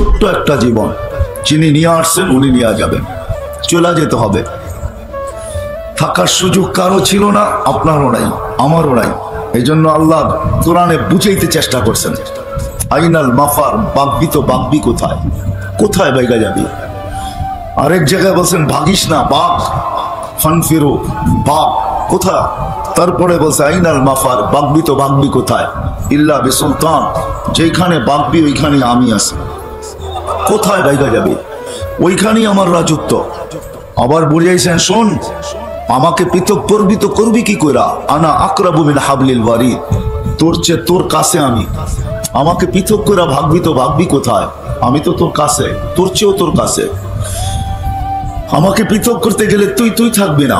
ছোট্ট একটা জীবন, যিনি নিয়ে আসছেন উনি নিয়ে যাবেন, চলে যেতে হবে। থাকার সুযোগ কারো ছিল না, আপনারও নাই, আমারও নাই। এই জন্য আল্লাহ কোরআনে বুঝাইতে চেষ্টা করছেন, আইনাল মাফার, বাগবি তো বাগবি কোথায়, কোথায় বাইগা যাবি। আরেক জায়গায় বলছেন ভাগিস না, বাঘ, ফানফিরো, বাঘ কোথায়। তারপরে বলছে আইনাল মাফার, বাগবি তো বাগবি কোথায়, ইল্লা বিসুলতান, যেখানে বাগবি ওইখানে আমি আছি, কোথায় বাইগা যাবি, ওইখানেই আমার রাজত্ব। আবার বুঝাইছেন, শোন, আমাকে পৃথক করবি তো করবি কি কইরা, আনা আকরাবু মিন হাবলিল ওয়ারিদ, তোর চেয়ে তোর কাছে আমি, আমাকে পৃথক কইরা ভাগবি তো ভাগবি কোথায়, আমি তো তোর কাছে, তোর চেয়েও তোর কাছে। আমাকে পৃথক করতে গেলে তুই থাকবি না,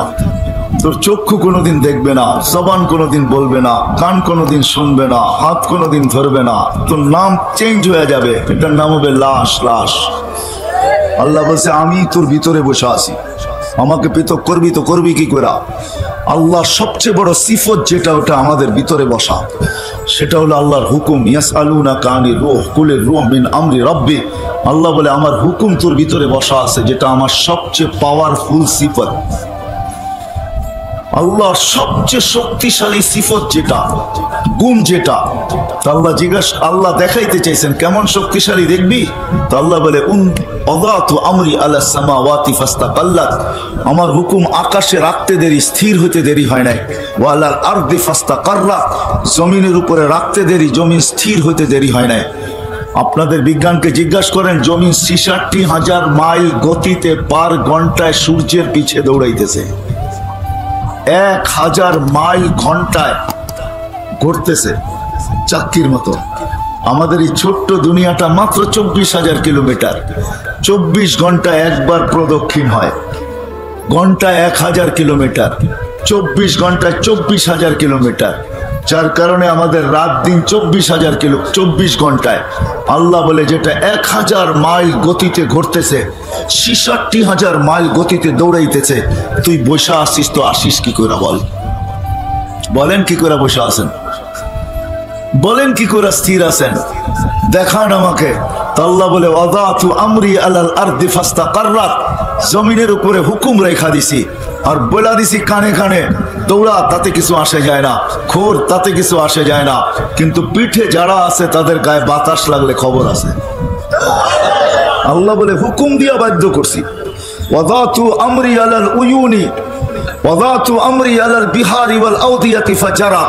তোর চক্ষু কোনোদিন দেখবে না, জবান কোনোদিন বলবে না, কান কোনোদিন শুনবে না, হাত কোনোদিন ধরবে না, তোর নাম চেঞ্জ হয়ে যাবে, এটার নাম হবে লাশ। লাশ। আল্লাহ বলছে আমি তোর ভিতরে বসে আছি, আমাকে পৃথক করবি তো করবি কি করে। আল্লাহ সবচেয়ে বড় সিফত যেটা, ওটা আমাদের ভিতরে বসা, সেটা হলো আল্লাহর হুকুম। ইয়াসআলুনাকা আনির রূহ কুলির রূহ মিন আমরি রাব্বি, আল্লাহ বলে আমার হুকুম তোর ভিতরে বসা আছে, যেটা আমার সবচেয়ে পাওয়ারফুল সিফত। আল্লাহর সবচেয়ে শক্তিশালী সিফত যেটা, গুণ যেটা, আল্লাহ আল্লাহ দেখাইতে চাইছেন কেমন শক্তিশালী দেখবি। তো আল্লাহ বলে ওয়াদাতু আমরি আলা সামাওয়াতি ফাস্তাকাল্লাত, আমার হুকুম আকাশে রাখতে দেরি, স্থির হইতে দেরি হয় নাই। ওয়া আলাল আরদি ফাস্তাকাররাত, জমিনের উপরে রাখতে দেরি, জমিন স্থির হইতে দেরি হয় নাই। আপনাদের বিজ্ঞানকে জিজ্ঞাসা করেন, জমিন ৬৬,০০০ মাইল গতিতে পার ঘন্টায় সূর্যের পিছে দৌড়াইতেছে, ১,০০০ মাইল ঘন্টায় ঘুরতেছে চাক্কির মতো। আমাদের এই ছোট্ট দুনিয়াটা মাত্র ২৪,০০০ কিলোমিটার, ২৪ ঘন্টায় একবার প্রদক্ষিণ হয়, ঘন্টায় ১,০০০ কিলোমিটার, ২৪ ঘন্টায় ২৪,০০০ কিলোমিটার, যার কারণে আমাদের রাত দিন ২৪ ঘন্টায়। আল্লাহ বলে যেটা ১,০০০ মাইল গতিতে ঘুরতেছে, ৬৬,০০০ মাইল গতিতে দৌড়াইতেছে, তুই বসে আসিস তো আসিস কি করে, বলেন কি করে বসে আছেন, বলেন কি করে স্থির আছেন, দেখান আমাকে। আল্লাহ বলে ওয়াদাতু আমরি আলাল আরদি ফাস্তাকাররাত, জমিনের উপরে হুকুম রেখা দিছি আর বলা দিছি কানে কানে দৌড়া, তাতে কিছু আসে যায় না, খোর তাতে কিছু আসে যায় না, কিন্তু পিঠে যারা আছে তাদের গায়ে বাতাস লাগলে খবর আছে। আল্লাহ বলে হুকুম দিয়া বাধ্য করছি। ওয়াদাতু আমরি আলাল উয়ুনি ওয়াদাতু আমরি আলাল বিহারি ওয়াল আওদিয়াতি ফাজারা,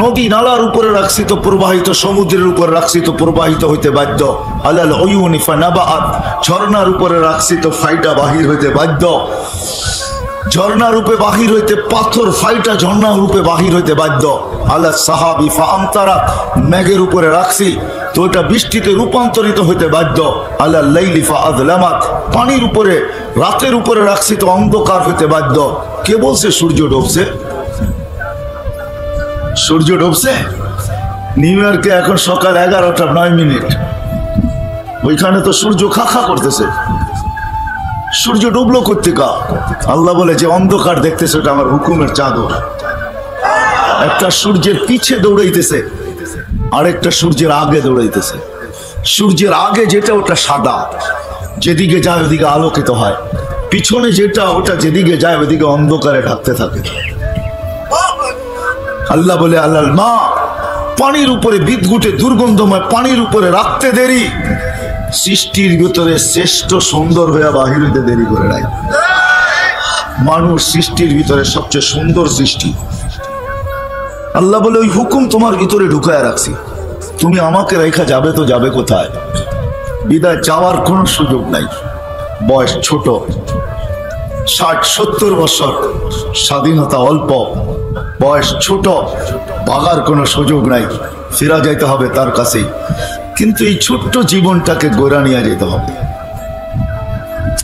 নদী নালার উপরে রাখছি তো প্রবাহিত, সমুদ্রের উপরে রাখছি তো প্রবাহিত হইতে বাধ্য। আলাল উয়ুনি ফানাবাআত, ঝর্ণার উপরে রাখছি তো ফাইটা বাহির হইতে বাধ্য। ঝর্ণা রূপে বাহির হইতে, পাথর ফাইটা ঝর্ণা রূপে বাহির হইতে বাধ্য। আলা সাহাবি ফাআমতারা, মেঘের উপরে রাখছি তো এটা বৃষ্টিতে রূপান্তরিত হইতে বাধ্য। আলা লাইলি ফাআযলামাত, পানির উপরে রাতের উপরে রাখছি তো অন্ধকার হইতে বাধ্য। কে বলছে সূর্য ডুবছে? সূর্য ডুবছে নিউ ইয়র্কে এখন সকাল 11:09, ওইখানে তো সূর্য খাখা করতেছে। সূর্য ডুবলো কোত্থেকা? আল্লাহ বলে যে অন্ধকার দেখতেছে ওটা আমার হুকুমের চাদর। একটা সূর্যের পিছে দৌড়াইতেছে, আরেকটা সূর্যের আগে দৌড়াইতেছে। সূর্যের আগে যেটা ওটা সাদা, যেদিকে যায় ওদিকে আলোকিত হয়, পিছনে যেটা ওটা যেদিকে যায় ওদিকে অন্ধকারে ঢাকতে থাকে। আল্লাহ বলে আল্লাহ মা, পানির উপরে বিদঘুটে দুর্গন্ধময় পানির উপরে রাখতে দেরি, সৃষ্টির ভিতরে শ্রেষ্ঠ সুন্দর হয়ে বাহির হইতে দেরি করে নাই। মানুষ সৃষ্টির ভিতরে সবচেয়ে সুন্দর সৃষ্টি। আল্লাহ বলে ওই হুকুম তোমার ভিতরে ঢুকায় রাখছি, তুমি আমাকে রেখা যাবে তো যাবে কোথায়? বিদায় যাওয়ার কোনো সুযোগ নাই। বয়স ছোট, 60-70 বছর, স্বাধীনতা অল্প, বয়স ছোট, ভাগার কোনো সুযোগ নাই, ফেরা যাইতে হবে তার কাছেই। কিন্তু এই ছোট্ট জীবনটাকে গোড়া নিয়ে যেতে হবে।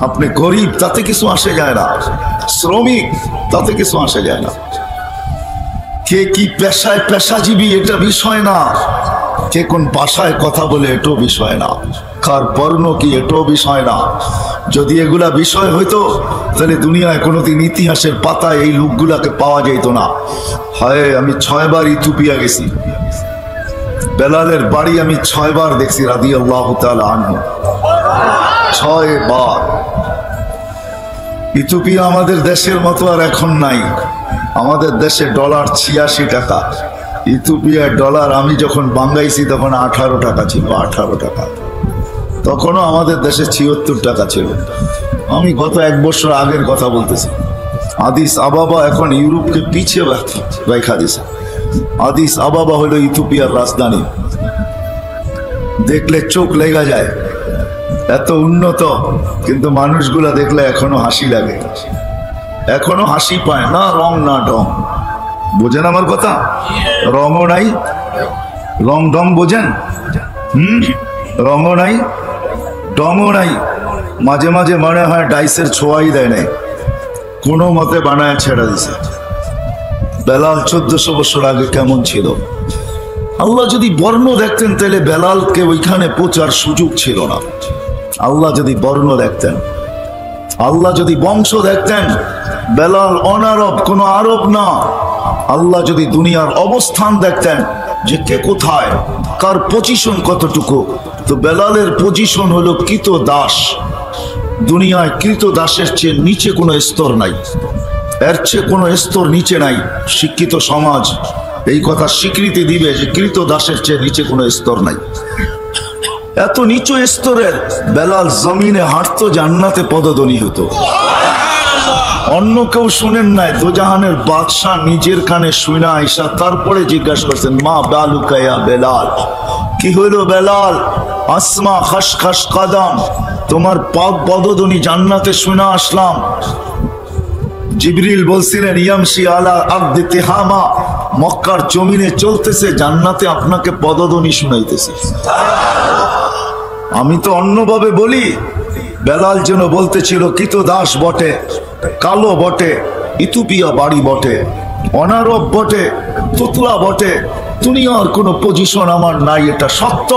আপনি গরিব তাতে কিছু আসে যায় না, শ্রমিক তাতে কিছু আসে যায় না, কে কি পেশায় পেশাজীবী এটা বিষয় না, কে কোন ভাষায় কথা বলে এটাও বিষয় না, কার বর্ণ কি এটাও বিষয় না। যদি এগুলা বিষয় হইতো তাহলে দুনিয়ায় কোনোদিন ইতিহাসের পাতায় এই লোকগুলাকে পাওয়া যেত না। হায়, আমি 6 বার ইথিওপিয়া গেছি, বেলালের বাড়ি আমি 6 বার দেখছি রাদিয়াল্লাহু তাআলা আনহু, 6 বার। ইথিওপিয়া আমাদের দেশের মতো আর এখন নাই। আমাদের দেশে ডলার 86 টাকা, ইথিওপিয়ার ডলার আমি যখন বাঙ্গাইছি তখন 18 টাকা ছিল, 18 টাকা। তখনও আমাদের দেশে 76 টাকা ছিল। আমি গত 1 বছর আগের কথা বলতেছি। আদিস আবাবা এখন ইউরোপকে পিছিয়ে রেখা দিছে। আদিস আবাবা হলো ইথিওপিয়ার রাজধানী। দেখলে চোখ লেগে যায়, এত উন্নত, কিন্তু মানুষগুলা দেখলে এখনো হাসি লাগে, এখনো হাসি পায় না, রং না ঢং। বোঝেন আমার কথা? রঙও নাই, রং ঢং বোঝেন? রঙও নাই, ঢংও নাই। মাঝে মাঝে মনে হয় ডাইসের ছোঁয়াই দেয় নাই, কোনো মতে বানায় ছেড়ে দিছে। বেলাল 1400 বছর আগে কেমন ছিল? আল্লাহ যদি বর্ণ দেখতেন তাহলে বেলালকে ওইখানে পৌঁছার সুযোগ ছিল না। আল্লাহ যদি বর্ণ দেখতেন, আল্লাহ যদি বংশ দেখতেন, বেলাল অনারব, কোনো আরব না। আল্লাহ যদি দুনিয়ার অবস্থান দেখতেন যে কে কোথায়, কার পজিশন কতটুকু, তো বেলালের পজিশন হলো কৃত দাস। দুনিয়ায় কৃত দাসের চেয়ে নিচে কোনো স্তর নাই, এর চেয়ে কোনো স্তর নিচে নাই। শিক্ষিত সমাজ এই কথা স্বীকৃতি দিবে যে কৃত দাসের চেয়ে নিচে কোনো স্তর নাই। এত নিচু স্তরের বেলাল জমিনে হাঁটতো, জান্নাতে পদধ্বনি হতো। অন্য কেউ শুনেন নাই, দোজাহানের বাদশাহ নিজের কানে শুনা আইসা তারপরে জিজ্ঞাসা করছেন, মা বালুকায়া বেলাল, কি হইলো বেলাল? আসমা খসখস কদম, তোমার পদধ্বনি জান্নাতে শুনা আসলাম। জিবরিল বলছিলেন, ইয়ামশি আলা আরদি তিহামা, মক্কার জমিনে চলতেছে, জান্নাতে আপনাকে পদধ্বনি শুনাইতেছে। আমি তো অন্যভাবে বলি, বেলাল যেন বলতেছিল কৃত দাস বটে, কালো বটে, ইথিওপিয়া বাড়ি বটে, অনারব বটে, তুতলা বটে, দুনিয়ার কোনো পজিশন আমার নাই, এটা সত্য।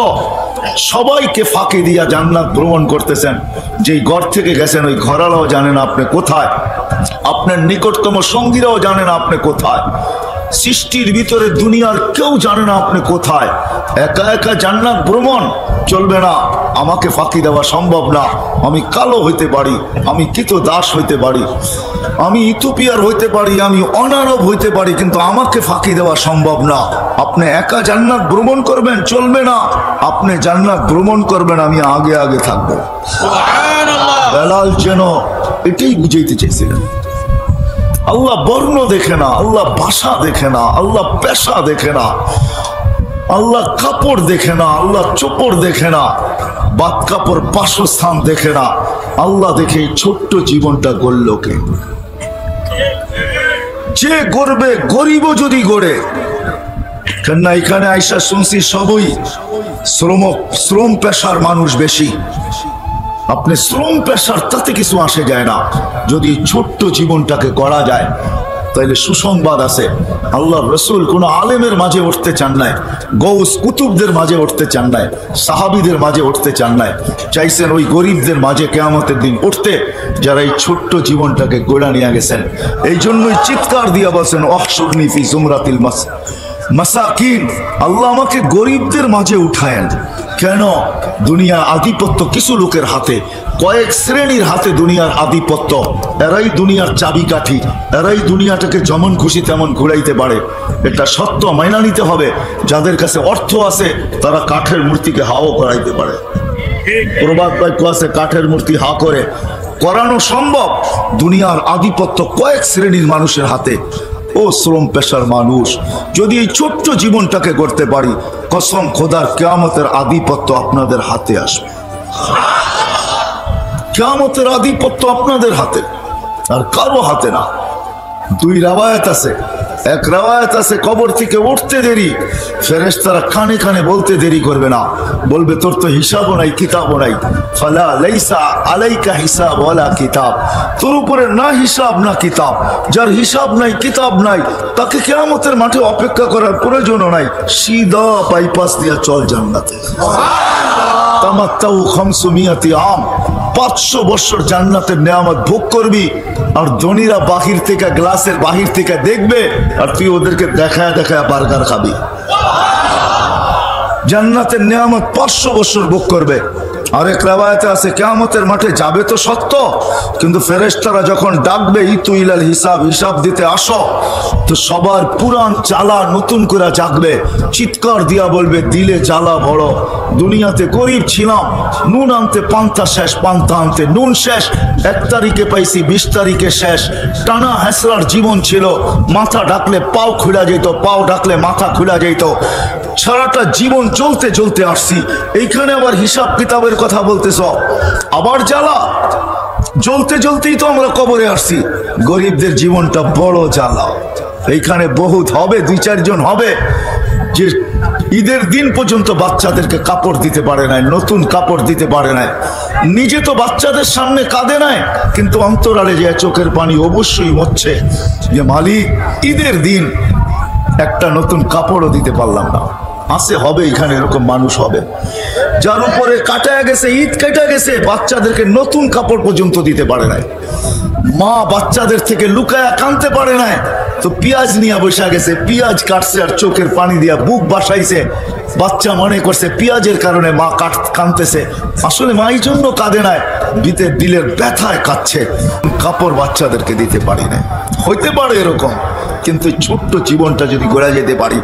সবাইকে ফাঁকি দিয়া জান্নাত ভ্রমণ করতেছেন। যেই ঘর থেকে গেছেন ওই ঘরালাও জানেন আপনি কোথায়, আপনার নিকটতম সঙ্গীরাও জানেন আপনি কোথায়, সৃষ্টির ভিতরে দুনিয়ার কেউ জানে না আপনি কোথায়। একা একা জান্নাত ভ্রমণ চলবে না, আমাকে ফাঁকি দেওয়া সম্ভব না। আমি কালো হইতে পারি, আমি কৃত দাস হইতে পারি, আমি ইথিওপিয়ার হইতে পারি, আমি অনারব হইতে পারি, কিন্তু আমাকে ফাঁকি দেওয়া সম্ভব না। আপনি একা জান্নাত ভ্রমণ করবেন, চলবে না। আপনি জান্নাত ভ্রমণ করবেন, আমি আগে আগে থাকবো। বেলাল যেন এটাই বুঝাইতে চেয়েছিলেন। আল্লাহ বর্ণ দেখে না, আল্লাহ ভাষা দেখে না, আল্লাহ পেশা দেখে না, আল্লাহ কাপড় দেখে না, আল্লাহ চোপড় দেখে না, বাদ কাপড় বাসস্থান দেখে না। আল্লাহ দেখে এই ছোট্ট জীবনটা গড়ল কে? যে গড়বে, গরিবও যদি গড়ে। কেননা এখানে আইসা শুনছি সবই শ্রম পেশার মানুষ বেশি। আপনি শ্রম পেশার তাতে কিছু আসে যায় না। যদি ছোট্ট জীবনটাকে গড়া যায় তাহলে সুসংবাদ আছে। আল্লাহ রসুল কোন আলেমের মাঝে উঠতে চান নাই, গৌস কুতুবদের মাঝে উঠতে চান নাই, সাহাবিদের মাঝে উঠতে চান নাই, চাইছেন ওই গরিবদের মাঝে কিয়ামতের দিন উঠতে, যারা এই ছোট্ট জীবনটাকে গড়া নিয়ে গেছেন। এই জন্যই চিৎকার দিয়া বলছেন, অহশুরনি ফি জুমরাতিল মাসাকিন, আল্লাহ আমাকে গরিবদের মাঝে উঠায়েন। কেন? দুনিয়ার আধিপত্য কিছু লোকের হাতে, কয়েক শ্রেণীর হাতে দুনিয়ার আধিপত্য। এরাই দুনিয়ার চাবিকাঠি, এরাই দুনিয়াটাকে যেমন খুশি তেমন ঘুরাইতে পারে। এটা সত্য, মাইনা নিতে হবে। যাদের কাছে অর্থ আছে তারা কাঠের মূর্তিকে হাও করাইতে পারে। প্রবাদ বাক্য আছে, কাঠের মূর্তি হা করে করানো সম্ভব। দুনিয়ার আধিপত্য কয়েক শ্রেণীর মানুষের হাতে। ও শ্রম পেশার মানুষ, যদি এই ছোট্ট জীবনটাকে করতে পারি, কসম খোদার কিয়ামতের আধিপত্য আপনাদের হাতে আসবে। কিয়ামতের আধিপত্য আপনাদের হাতে, আর কারো হাতে না। দুই রাওয়ায়াত আছে। এক রাওয়ায়াত আছে, কবর থেকে উঠতে দেরি, ফেরেশতারা কানে কানে বলতে দেরি করবে না, বলবে তোর তো হিসাবও নাই, কিতাবও নাই। ফালা লাইসা আলাইকা হিসাব ওয়ালা কিতাব, তোর উপরে না হিসাব না কিতাব। যার হিসাব নাই, কিতাব নাই, তাকে কিয়ামতের মাঠে অপেক্ষা করার প্রয়োজনও নাই। সিধা বাইপাস দিয়ে চল জান্নাতে। তামাত্তাউ 500 আম, 500 বছর জান্নাতের নেয়ামত ভোগ করবি। আর ধনীরা বাহির থেকে, গ্লাসের বাহির থেকে দেখবে, আর তুই ওদেরকে দেখায় দেখায় বার্গার খাবি। জান্নাতের নিয়ামত 500 বছর ভোগ করবে। আরেক রিওয়ায়াতে আছে কিয়ামতের মাঠে যাবে তো সত্য, কিন্তু ফেরেশতারা যখন ডাকবে ইতু ইলাল হিসাব, হিসাব দিতে আসো, তো সবার পুরান জ্বালা নতুন করে জাগবে, চিৎকার দিয়া বলবে দিলে জ্বালা বড়, দুনিয়াতে গরিব ছিলাম, নুন আনতে পান্তা শেষ, পান্তা আনতে নুন শেষ, 1 তারিখে পাইছি 20 তারিখে শেষ, টানা হেসলার জীবন ছিল, মাথা ডাকলে পাও খুলে যেত, পাও ডাকলে মাথা খুলে যেত, সারাটা জীবন চলতে চলতে আসছি, এইখানে আবার হিসাব কিতাবের কথা বলতেছ, আবার জ্বালা, জ্বলতে জ্বলতেই তো আমরা কবরে আসছি। গরিবদের জীবনটা বড় জ্বালা। এইখানে বহুত হবে, 2-4 জন হবে যে ঈদের দিন পর্যন্ত বাচ্চাদেরকে কাপড় দিতে পারে নাই, নতুন কাপড় দিতে পারে নাই, নিজে তো বাচ্চাদের সামনে কাঁদে নাই, কিন্তু অন্তরালে যে চোখের পানি অবশ্যই হচ্ছে যে মালিক ঈদের দিন একটা নতুন কাপড়ও দিতে পারলাম না। আছে, হবে, এখানে এরকম মানুষ হবে যার উপরে কাটা গেছে, ঈদ কাটা গেছে, বাচ্চাদেরকে নতুন কাপড় পর্যন্ত দিতে পারে নাই, মা বাচ্চাদের থেকে লুকায়া কানতে পারে নাই, তো পেঁয়াজ নিয়ে বসে গেছে, পেঁয়াজ কাটছে আর চোখের পানি দিয়া বুক বাসাইছে, বাচ্চা মনে করছে পেঁয়াজের কারণে মা কাঁদতেছে, আসলে মা এই জন্য কাঁদে নাই, দিলের ব্যথায় কাঁদছে, কাপড় বাচ্চাদেরকে দিতে পারি না। হইতে পারে এরকম, কিন্তু ছোট্ট জীবনটা যদি গড়া যেতে পারি,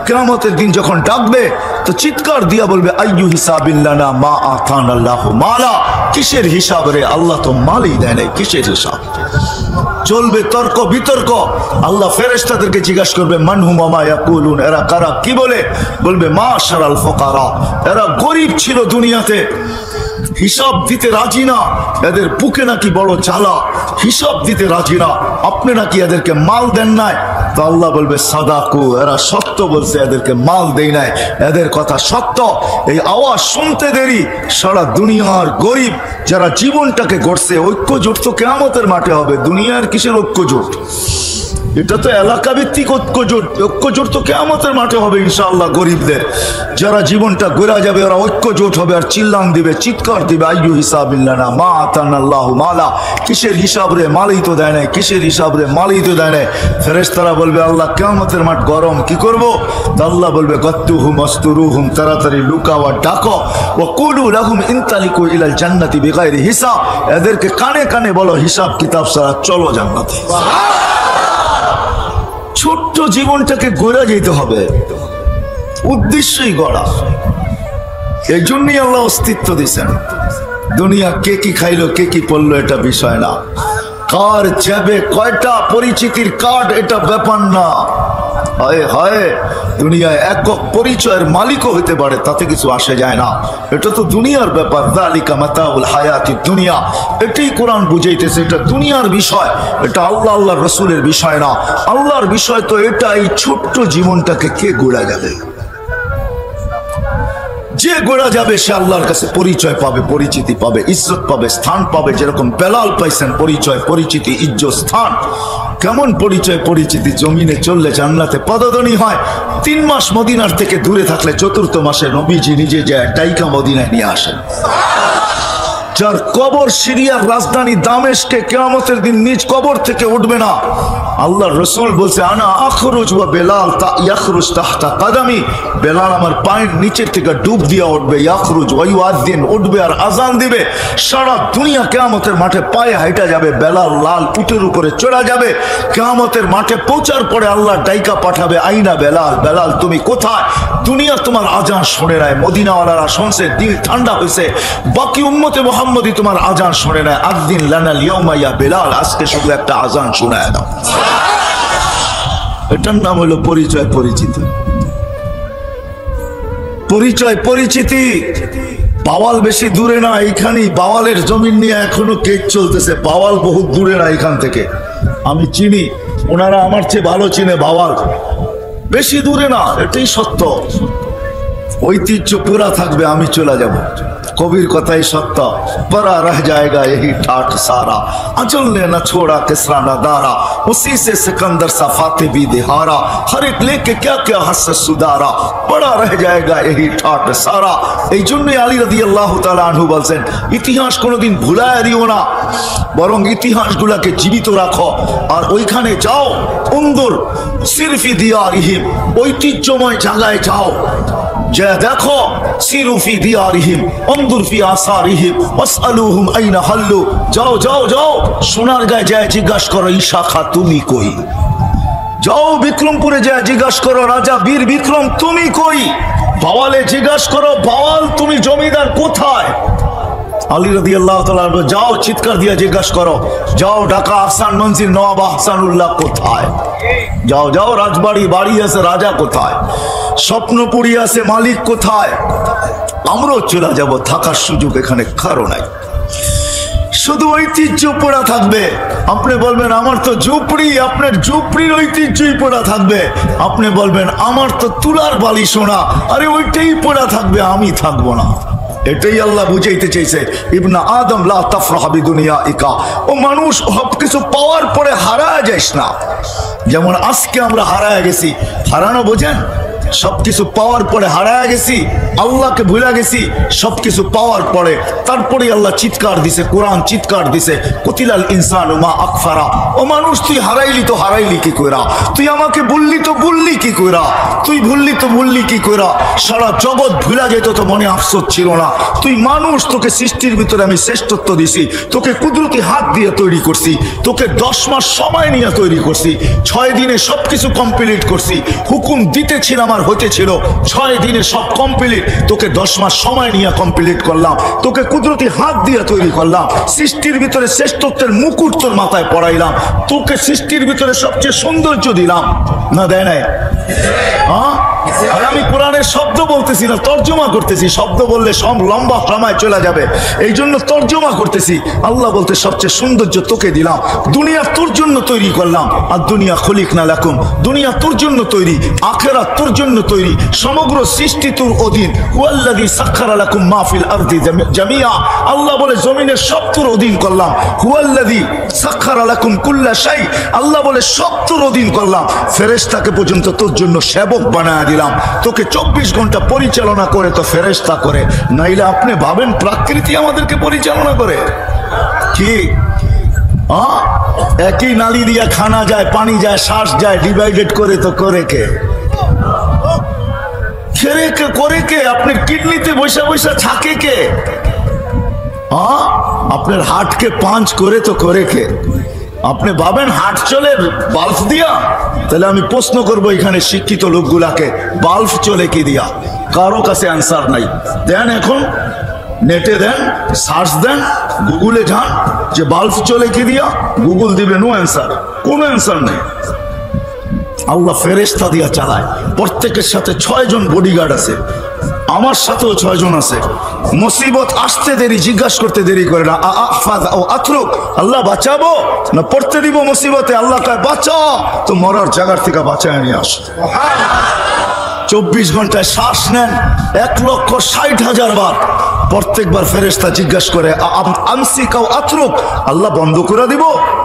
কিয়ামতের দিন যখন ডাকবে তো চিৎকার দিয়া বলবে আইয়ু হিসাবিল্লানা মা আতানাল্লাহু মালা, কিসের হিসাব রে, আল্লাহ তো মালই দেয় নাই, কিসের হিসাব? চলবে তর্ক বিতর্ক। আল্লাহ ফেরেশতাদেরকে জিজ্ঞাসা করবে মানহুম মা ইয়াকুলুন, এরা কারা, কি বলে? বলবে মাশারাল ফুকারা, এরা গরিব ছিল দুনিয়াতে, হিসাব দিতে রাজি না, এদের বুকে নাকি বড় জ্বালা, হিসাব দিতে রাজি না, আপনি নাকি এদেরকে মাল দেন নাই। তো আল্লাহ বলবে সাদাকু, এরা সত্য বলছে, এদেরকে মাল দেই নাই, এদের কথা সত্য। এই আওয়াজ শুনতে দেরি, সারা দুনিয়ার গরিব যারা জীবনটাকে গড়ছে, ঐক্যজোট তো কিয়ামতের মাঠে হবে, দুনিয়ার কিসের ঐক্যজোট? এটা তো এলাকা ভিত্তিক ঐক্যজোট, ঐক্যজোট তো কিয়ামতের মাঠে হবে ইনশাআল্লাহ। গরিবদের যারা জীবনটা গড়া যাবে ওরা ঐক্যজোট হবে আর চিল্লান দিবে, চিৎকার দিবে আইয়ু হিসাবিল্লানা মা আতানাল্লাহু মালা, কিসের হিসাব রে, মালই তো দেয় নাই, কিসের হিসাব রে, মালই তো দেয় নাই। ফেরেশতারা বলবে আল্লাহ কিয়ামতের মাঠ গরম, কি করব? আল্লাহ বলবে গত্তুহুম আস্তুরুহুম, তাড়াতাড়ি লুকাও আর ডাকো, ওয়া কুলু লাহুম ইনতালিকু ইলাল জান্নাতি বিগাইরি হিসাব, এদেরকে কানে কানে বলো হিসাব কিতাব ছাড়া চলো জান্নাতে। ছোট্ট জীবনটাকে গড়া যেতে হবে, উদ্দেশ্যই গড়া, এই জন্যই আল্লাহ অস্তিত্ব দিয়েছেন। দুনিয়া কে কি খাইলো কে কি পড়লো এটা বিষয় না, কার যাবে কয়টা পরিচিতির কার্ড এটা ব্যাপার না। হয় হয় দুনিয়ায় একক পরিচয়ের মালিকও হতে পারে, তাতে কিছু আসে যায় না, এটা তো দুনিয়ার ব্যাপার। যালিকা মাতাউল হায়াতিদ দুনিয়া, এটাই কোরআন বুঝাইতেছে, এটা দুনিয়ার বিষয়, এটা আল্লাহ আল্লাহর রাসূলের বিষয় না। আল্লাহর বিষয় তো এটা, এই ছোট্ট জীবনটাকে কে গড়া যাবে? যে গড়া যাবে সে আল্লাহর কাছে পরিচয় পাবে, পরিচিতি পাবে, ইজ্জত পাবে, স্থান পাবে। যেরকম বেলাল পাইছেন পরিচয়, পরিচিতি, ইজ্জত, স্থান। কেমন পরিচয় পরিচিতি? জমিনে চললে জান্নাতে পদধ্বনি হয়। 3 মাস মদিনার থেকে দূরে থাকলে 4th মাসে নবীজি নিজে যায় ডাইকা মদিনায় নিয়ে আসেন। যার কবর সিরিয়ার রাজধানী দামেস্কে, কিয়ামতের দিন নিজ কবর থেকে উঠবে না। আল্লাহর রাসূল বলছে আনা আখরুজ ওয়া বেলাল ইয়াখরুজ তাহতা কদমি, বেলাল আমার পায়ের নিচের থেকে ডুব দিয়া উঠবে, ইয়াখরুজ ওয়া ইউআযিন, উঠবে আর আজান দিবে। সারা দুনিয়া কিয়ামতের মাঠে পায়ে হাঁটা যাবে, বেলাল লাল উটের উপরে চড়া যাবে। কিয়ামতের মাঠে পৌঁছার পরে আল্লাহ ডাইকা পাঠাবে আইনা বেলাল, বেলাল তুমি কোথায়? দুনিয়া তোমার আজান শুনে নাই, মদিনাওয়ালারা শুনছে, দিল ঠান্ডা হয়েছে, বাকি উম্মতে মুহাম্মদি তোমার আজান শুনে নাই। আযিন লানাল ইয়াউমা ইয়া বেলাল, আজকে শুধু একটা আজান শোনায় দাও। এটার নাম হলো পরিচয় পরিচিতি। পরিচয় পরিচিতি। বাওয়াল বেশি দূরে না, এইখানেই বাওয়ালের জমিন নিয়ে এখনো কেস চলতেছে। বাওয়াল বহুত দূরে না এখান থেকে, আমি চিনি, ওনারা আমার চেয়ে ভালো চিনে। বাওয়াল বেশি দূরে না, এটাই সত্য। ঐতিহ্য পুরা থাকবে, আমি চলে যাব। কবির কথাই সত্য, পরা রহ जाएगा यही ठाठ सारा, अजल ने न छोड़ा किसरा न दारा, उसी से सिकंदर सा फातेह भी दिहारा, हर एक लेके क्या क्या हस सुधारा, पड़ा रह जाएगा यही ठाठ सारा। এই জন্যই আলী রাদিয়াল্লাহু তাআলা আনহু বলছেন, ইতিহাস কোনোদিন ভুলায় দিও না, বরং ইতিহাসগুলোকে জীবিত রাখো। আর ওইখানে যাও, উনদুর সিরফি দিয়ারিহিম, ঐতিহ্যময় জায়গায় যাও। যে দেখো সিরু ফি দিয়ারিহিম উনদুর ফি আসারিহিম ওয়াসআলুহুম আইনা হাল্লু, যাও যাও যাও সোনার গায়ে যায় জিজ্ঞাসা করো ঈশা খা তুমি কই, যাও বিক্রমপুরে যায় জিজ্ঞাসা করো রাজা বীর বিক্রম তুমি কই, বাওয়ালে জিজ্ঞাসা করো বাওয়াল তুমি জমিদার কোথায়, আলী রাদিয়াল্লাহু তাআলা যাও চিৎকার দিয়ে জিজ্ঞাসা করো, যাও ঢাকা আহসান মঞ্জিল নওয়াব আহসানুল্লাহ কোথায়, যাও যাও রাজবাড়ি বাড়ি আছে রাজা কোথায়, স্বপ্নপুরী আছে মালিক কোথায়, আমরাও চলে যাব, থাকার সুযোগ এখানে কারো নাই, শুধু ঐতিহ্য পড়া থাকবে। আপনি বলবেন আমার তো ঝুপড়ি, আপনার ঝুপড়ির ঐতিহ্যই পড়া থাকবে। আপনি বলবেন আমার তো তুলার বালি সোনা, আরে ওইটাই পড়া থাকবে, আমি থাকবো না। এটাই আল্লাহ বুঝাইতে চাইছে, ইবনা আদম লা তাফরাহ বিদুনিয়াইকা, ও মানুষ সব কিছু পাওয়ার পরে হারায় যাইস না। যেমন আজকে আমরা হারায় গেছি, হারানো বোঝেন, সবকিছু পাওয়ার পরে হারায় গেছি, আল্লাহকে ভুলে গেছি। সবকিছু পাওয়ার পরে তারপরে আল্লাহ চিৎকার দিছে, কোরআন চিৎকার দিছে, কুতিলাল ইনসানু মা আকফারা, ও মানুষ তুই হারাইলি তো হারাইলি কি কইরা, তুই আমাকে বললি তো বললি কি কইরা, তুই ভুললি তো ভুললি কি কইরা, সারা জগৎ ভুলা যেত তো মনে আফসোস ছিল না। তুই মানুষ, তোকে সৃষ্টির ভিতরে আমি শ্রেষ্ঠত্ব দিছি, তোকে কুদরতি হাত দিয়ে তৈরি করছি, তোকে 10 মাস সময় নিয়ে তৈরি করছি, 6 দিনে সবকিছু কমপ্লিট করছি, হুকুম দিতেছিলাম আর হইতেছিল, 6 দিনে সব কমপ্লিট, তোকে 10 মাস সময় নিয়ে কমপ্লিট করলাম, তোকে কুদরতি হাত দিয়ে তৈরি করলাম, সৃষ্টির ভিতরে শ্রেষ্ঠত্বের মুকুট তোর মাথায় পড়াইলাম, তোকে সৃষ্টির ভিতরে সবচেয়ে সৌন্দর্য দিলাম, না দেয় নাই? হ্যাঁ, আর আমি কোরআনের শব্দ বলতেছি না, তর্জমা করতেছি। শব্দ বললে সব লম্বা সময় চলে যাবে, এই জন্য তর্জমা করতেছি। আল্লাহ বলতে সবচেয়ে সৌন্দর্য তোকে দিলাম, দুনিয়া তোর জন্য তৈরি করলাম, আর দুনিয়া খলিকনা লাকুম, দুনিয়া তোর জন্য তৈরি, আখিরাত তোর জন্য তৈরি, সমগ্র সৃষ্টি তোর অধীন। হুয়াল্লাযী সাখখারা লাকুম মা ফিল আরদি জামিয়া, আল্লাহ বলে জমিনের সব তোর অধীন করলাম। হুয়াল্লাযী সাখখারা লাকুম কুল্লা শাই, আল্লাহ বলে সব তোর অধীন করলাম, ফেরেশতাকে পর্যন্ত তোর জন্য সেবক বানায় দিলাম, তোকে 24 ঘন্টা পরিচালনা করে তো ফেরেশতা করে, নাইলে আপনি ভাবেন প্রকৃতি আমাদেরকে পরিচালনা করে কি? একই নালী দিয়া খানা যায়, পানি যায়, শ্বাস যায়, ডিভাইডেড করে তো করে কে? করে কে? আপনার কিডনিতে বৈশা বৈশা থাকে কে? আপনার হার্টকে পাঞ্চ করে তো করে কে? আপনি ভাবেন হার্ট চলে বাল্ব দিয়া? তাহলে আমি প্রশ্ন করব এখানে শিক্ষিত লোকগুলাকে, বাল্ব চলে কি দিয়া? কারো কাছে অ্যান্সার নাই। দেন এখন নেটে দেন, সার্চ দেন, গুগলে যান যে বাল্ব চলে কি দিয়া, গুগল দিবে নো অ্যান্সার, কোনো অ্যান্সার নেই। আল্লাহ ফেরেশতা দিয়া চালায়, প্রত্যেকের সাথে 6 জন বডিগার্ড আছে, আমার সাথেও 6 জন আছে। মুসিবত আসতে দেরি, জিজ্ঞাসা করতে দেরি করে না, আতরুক, আল্লাহ বাঁচাবো না পড়তে দিব মুসিবতে? আল্লাহ কয় বাঁচা, তো মরার জায়গার থেকে বাঁচায় নিয়ে আস। 24 ঘন্টায় শ্বাস নেন 1,60,000 বার, প্রত্যেকবার ফেরেশতা জিজ্ঞাসা করে আমসিকাও আতরুক, আল্লাহ বন্ধ করে দিব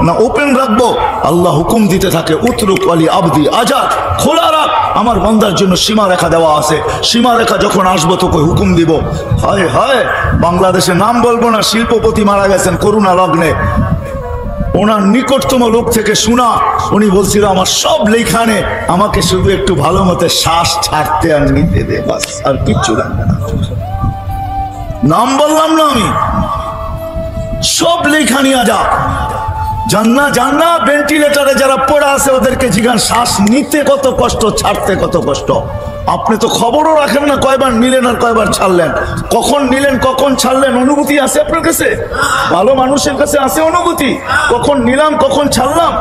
না ওপেন রাখবো? আল্লাহ হুকুম দিতে থাকে, উতরুক আলী আবদি আজাদ, খোলা রাখ, আমার বান্দার জন্য সীমা রেখা দেওয়া আছে, সীমা রেখা যখন আসবো তোকে হুকুম দিব। হায় হায়, বাংলাদেশে নাম বলবো না, শিল্পপতি মারা গেছেন করোনা লগ্নে, ওনার নিকটতম লোক থেকে শোনা, উনি বলছিল আমার সব লেখানে, আমাকে শুধু একটু ভালো মতো শ্বাস ছাড়তে আর নিতে দে, বাস, আর কিচ্ছু লাগবে না। নাম বললাম না আমি, সব লেখা নিয়ে যা, জান্না জান্না ভেন্টিলেটারে যারা পড়া আছে ওদেরকে জিজ্ঞান শ্বাস নিতে কত কষ্ট, ছাড়তে কত কষ্ট। আপনি তো খবরও রাখেন না কয়বার নিলেন আর কয়বার ছাড়লেন, কখন নিলেন কখন ছাড়লেন, অনুভূতি আছে আপনার কাছে? ভালো মানুষের কাছে আছে অনুভূতি, কখন নিলাম কখন ছাড়লাম?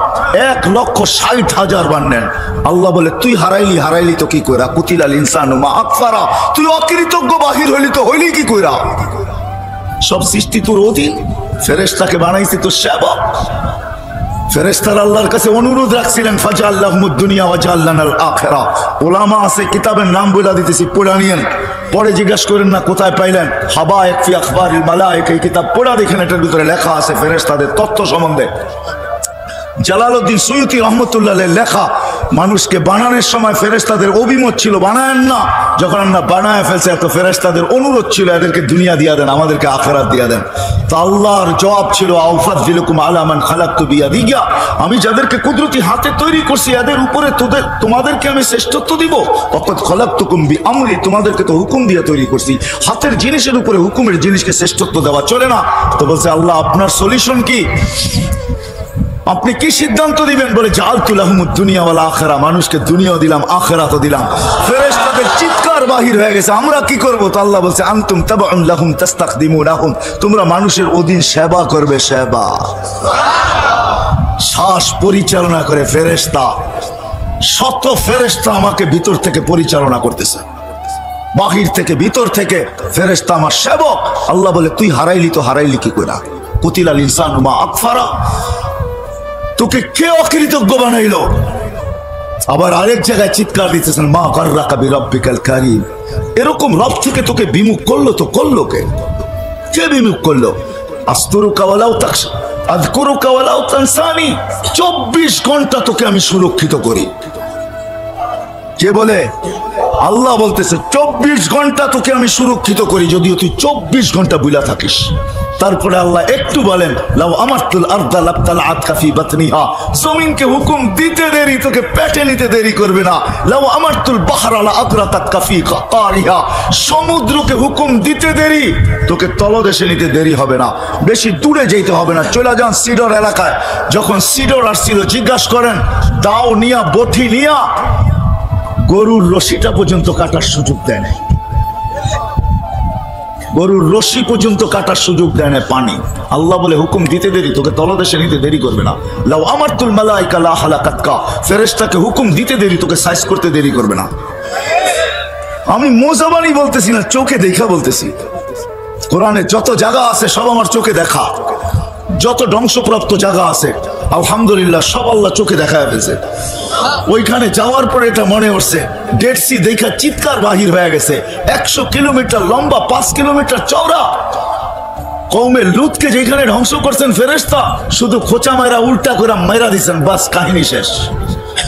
1,60,000 বার নেন। আল্লাহ বলে তুই হারাইলি, হারাইলি তো কি কইরা, কুতিলাল ইনসানু মা আকফারা, তুই অকৃতজ্ঞ বাহির হইলি তো হইলি কি কইরা? সব সৃষ্টি তোর অধীন, ফেরেশতাকে বানাইছি তোর সেবক। ফেরেশতারা আল্লাহর কাছে অনুরোধ রাখছিলেন, ফাজআল্লাহুমুদ দুনিয়া ওয়া জাআলনাল আখিরা। উলামা আছে, কিতাবের নাম বলে দিতেছি, পড়া নিয়েন, পরে জিজ্ঞাসা করেন না কোথায় পাইলেন। হাবায়েক ফি আখবারিল মালায়েকা, এই কিতাব পড়া দেখেন, এটার ভিতরে লেখা আছে ফেরেশতাদের তথ্য সম্বন্ধে। জালালউদ্দিন সুয়ুতি রহমতুল্লাহ লেখা মানুষকে বানানোর সময় ফেরেশতাদের অভিমত ছিল বানায়েন না, যখন আল্লাহ বানায় ফেলছে এত ফেরেশতাদের অনুরোধ ছিল এদেরকে দুনিয়া দিয়া দেন, আমাদেরকে আখিরাত দিয়া দেন। তো আল্লাহর জবাব ছিল আউফাযিলুকুম আলা মান খালাকতু বিয়াদিয়া, আমি যাদেরকে কুদরতি হাতে তৈরি করছি এদের উপরে তোমাদেরকে আমি শ্রেষ্ঠত্ব দিব। ওয়াকাদ খালাকতুকুম বিআমরি, তোমাদেরকে তো হুকুম দিয়ে তৈরি করছি, হাতের জিনিসের উপরে হুকুমের জিনিসকে শ্রেষ্ঠত্ব দেওয়া চলে না। তো বলছে আল্লাহ আপনার সলিউশন কি, আপনি কি সিদ্ধান্ত দিবেন? বলে জাআলতু লাহুমুদ দুনিয়া ওয়াল আখিরা, মানুষকে দুনিয়াও দিলাম আখিরাতও দিলাম। ফেরেশতাদের চিৎকার বাহির হয়ে গেছে, আমরা কি করব? তো আল্লাহ বলছে আনতুম তাবউন লাহুম তাস্তাখদিমুনাহুম, তোমরা মানুষের অধীন সেবা করবে, সেবা। শ্বাস পরিচালনা করে ফেরেশতা, শত ফেরেশতা আমাকে ভিতর থেকে পরিচালনা করতেছে, বাহির থেকে ভিতর থেকে ফেরেশতা আমার সেবক। আল্লাহ বলে তুই হারাইলি, তো হারাইলি কি করে? কুতিলাল ইনসানু মা আকফারা, তোকে কে অকৃতজ্ঞ বানাইলো? আবার আরেক জায়গায় চিৎকার দিতেছেন মা গাররাকা বিরাব্বিকাল কারীম, এরকম রব থেকে তোকে বিমুখ করলো তো করলো কে? কে বিমুখ করলো? আস্তুরুকা ওয়ালাউ তাকশা আযকুরুকা ওয়ালাউ তানসানি, 24 ঘন্টা তোকে আমি সুরক্ষিত করি। কে বলে? আল্লাহ বলতেছে 24 ঘন্টা তোকে আমি সুরক্ষিত করি, যদিও তুই 24 ঘন্টা বুলা থাকিস। তারপরে আল্লাহ একটু বলেন লাউ আমারতুল আরদা লাবতালাআতকা ফি বাতনিহা, জমিনকে হুকুম দিতে দেরি তোকে পেটে নিতে দেরি করবে না। লাউ আমারতুল বাহরা লা আগরাকাতকা ফি কারিহা, সমুদ্রকে হুকুম দিতে দেরি তোকে তলদেশে নিতে দেরি হবে না, বেশি দূরে যেতে হবে না। চলে যান সিডর এলাকায়, যখন সিডর আসছিল জিজ্ঞাসা করেন দাও নিয়া বঠি নিয়া গরুর রশিটা পর্যন্ত কাটার সুযোগ দেয় না, গরুর রশি পর্যন্ত কাটার সুযোগ দেয় না পানি। আল্লাহ বলে হুকুম দিতে দেরি তোকে তলদেশে নিতে দেরি করবে না। লাউ আমারতুল মালাইকা লা হালাকাতকা, ফেরেশতাকে হুকুম দিতে দেরি তোকে সাইজ করতে দেরি করবে না। আমি মোজাবানি বলতেছি না, চোখে দেখা বলতেছি। কোরআনে যত জায়গা আছে সব আমার চোখে দেখা, যত ধ্বংসপ্রাপ্ত জায়গা আছে আলহামদুলিল্লাহ সব আল্লাহ চোখে দেখায় ফেলছে। ওইখানে যাওয়ার পরে এটা মনে হচ্ছে ডেড সি দেখা চিৎকার বাহির হয়ে গেছে, 100 কিলোমিটার লম্বা, 5 কিলোমিটার চওড়া। কওমে লুতকে যেখানে ধ্বংস করছেন ফেরেশতা, শুধু খোঁচা মারা উল্টা করে মাইরা দিচ্ছেন, বাস কাহিনী শেষ।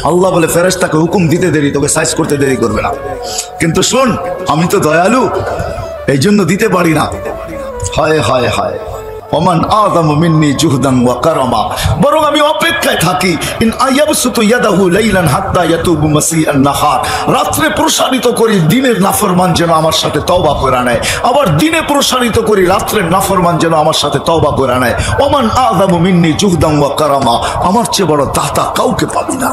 আল্লাহ বলে ফেরেশতাকে হুকুম দিতে দেরি তোকে সাইজ করতে দেরি করবে না। কিন্তু শোন আমি তো দয়ালু, এই জন্য দিতে পারি না। হায় হায় হায়, ওমান আযামু মিন্নি জুহদান ওয়া কারামা, বরং আমি অপেক্ষায় থাকি ইন আয়াবসুতু ইয়াদাহু লাইলান হাত্তা ইয়াতুবু মাসিআন নাহার, রাত্রে প্রসারিত করি দিনের নাফরমান যেন আমার সাথে তওবা করে নেয়, আবার দিনে প্রসারিত করি রাত্রের নাফরমান যেন আমার সাথে তওবা করে নেয়। ওমান আযামু মিন্নি জুহদান ওয়া কারামা, আমার চেয়ে বড় দাতা কাউকে পাবি না,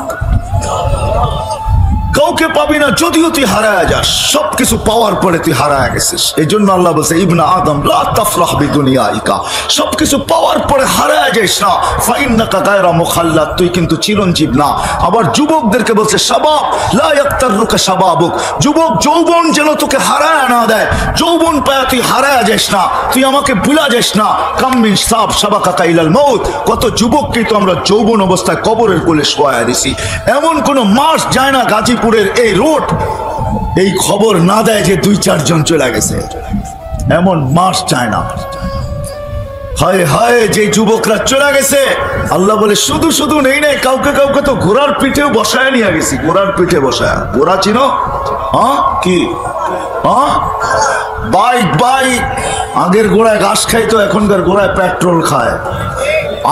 কাউকে পাবি না। যদিও তুই হারায় যাস, সবকিছু পাওয়ার পরে তুই হারায় গেছিস। এই জন্য আল্লাহ বলছে ইবনা আদম লা তাফরাহ বিদুনিয়াইকা, সবকিছু পাওয়ার পরে হারায় যাস না। ফাইন্নাকা গায়রা মুখাল্লাদ, তুই কিন্তু চিরঞ্জীব না। আবার যুবকদেরকে বলছে শাবাব লা ইয়াক্তারুকা শাবাবুক, যুবক যৌবন যেন তোকে হারায় না দেয়, যৌবন পায়া তুই হারায় যাস না, তুই আমাকে ভুলা যাস না। কাম মিন শাব শাবাকাকা ইলাল মাউত, কত যুবককে তো আমরা যৌবন অবস্থায় কবরের কোলে শোয়ায়া দিছি। এমন কোন মাস যায় না গাজীপুরের এই রোড এই খবর না দেয় যে 2-4 জন চলে গেছে, এমন মাস চায় না। হায় হায় যে যুবকরা চলে গেছে, আল্লাহ বলে শুধু শুধু নেই নাই, কাউকে কাউকে তো ঘোড়ার পিঠেও বসায় নিয়ে গেছি, ঘোড়ার পিঠে বসায়। ঘোড়া চিনো? হ্যাঁ কি? হ্যাঁ বাইক, বাইক। আগের ঘোড়ায় ঘাস খাইতো, এখনকার ঘোড়ায় পেট্রোল খায়।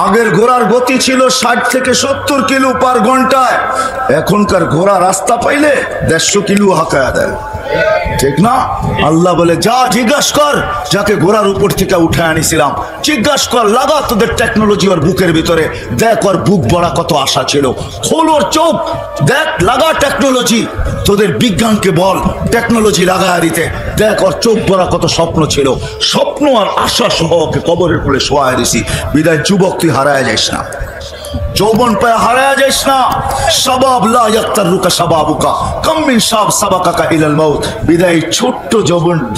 আগের ঘোড়ার গতি ছিল 60 থেকে 70 কিলো পার ঘন্টায়, এখনকার ঘোড়া রাস্তা পাইলে 150 কিলো হাঁকায়া দেয়, ঠিক না? আল্লাহ বলে যা জিজ্ঞাসা কর, যাকে ঘোড়ার উপর থেকে উঠে আনিছিলাম জিজ্ঞাসা কর, লাগা তোদের টেকনোলজি ওর বুকের ভিতরে, দেখ ওর বুক ভরা কত আশা ছিল, খোল ওর চোখ, দেখ লাগা টেকনোলজি, তোদের বিজ্ঞানকে বল টেকনোলজি লাগায় দিতে, দেখ ওর চোখ ভরা কত স্বপ্ন ছিল, স্বপ্ন আর আশা সহ ওকে কবরের কোলে শোয়ায় দিছি। বিদায় যুবক তুই হারায় যাইস না, যৌবন পায় হারায় যাইস না। শাবাব লা ইয়াক্তারুকা শাবাবুকা, কাম মিন শাব সাবাকাকা ইলাল মাউত, বিদায় ছোট্ট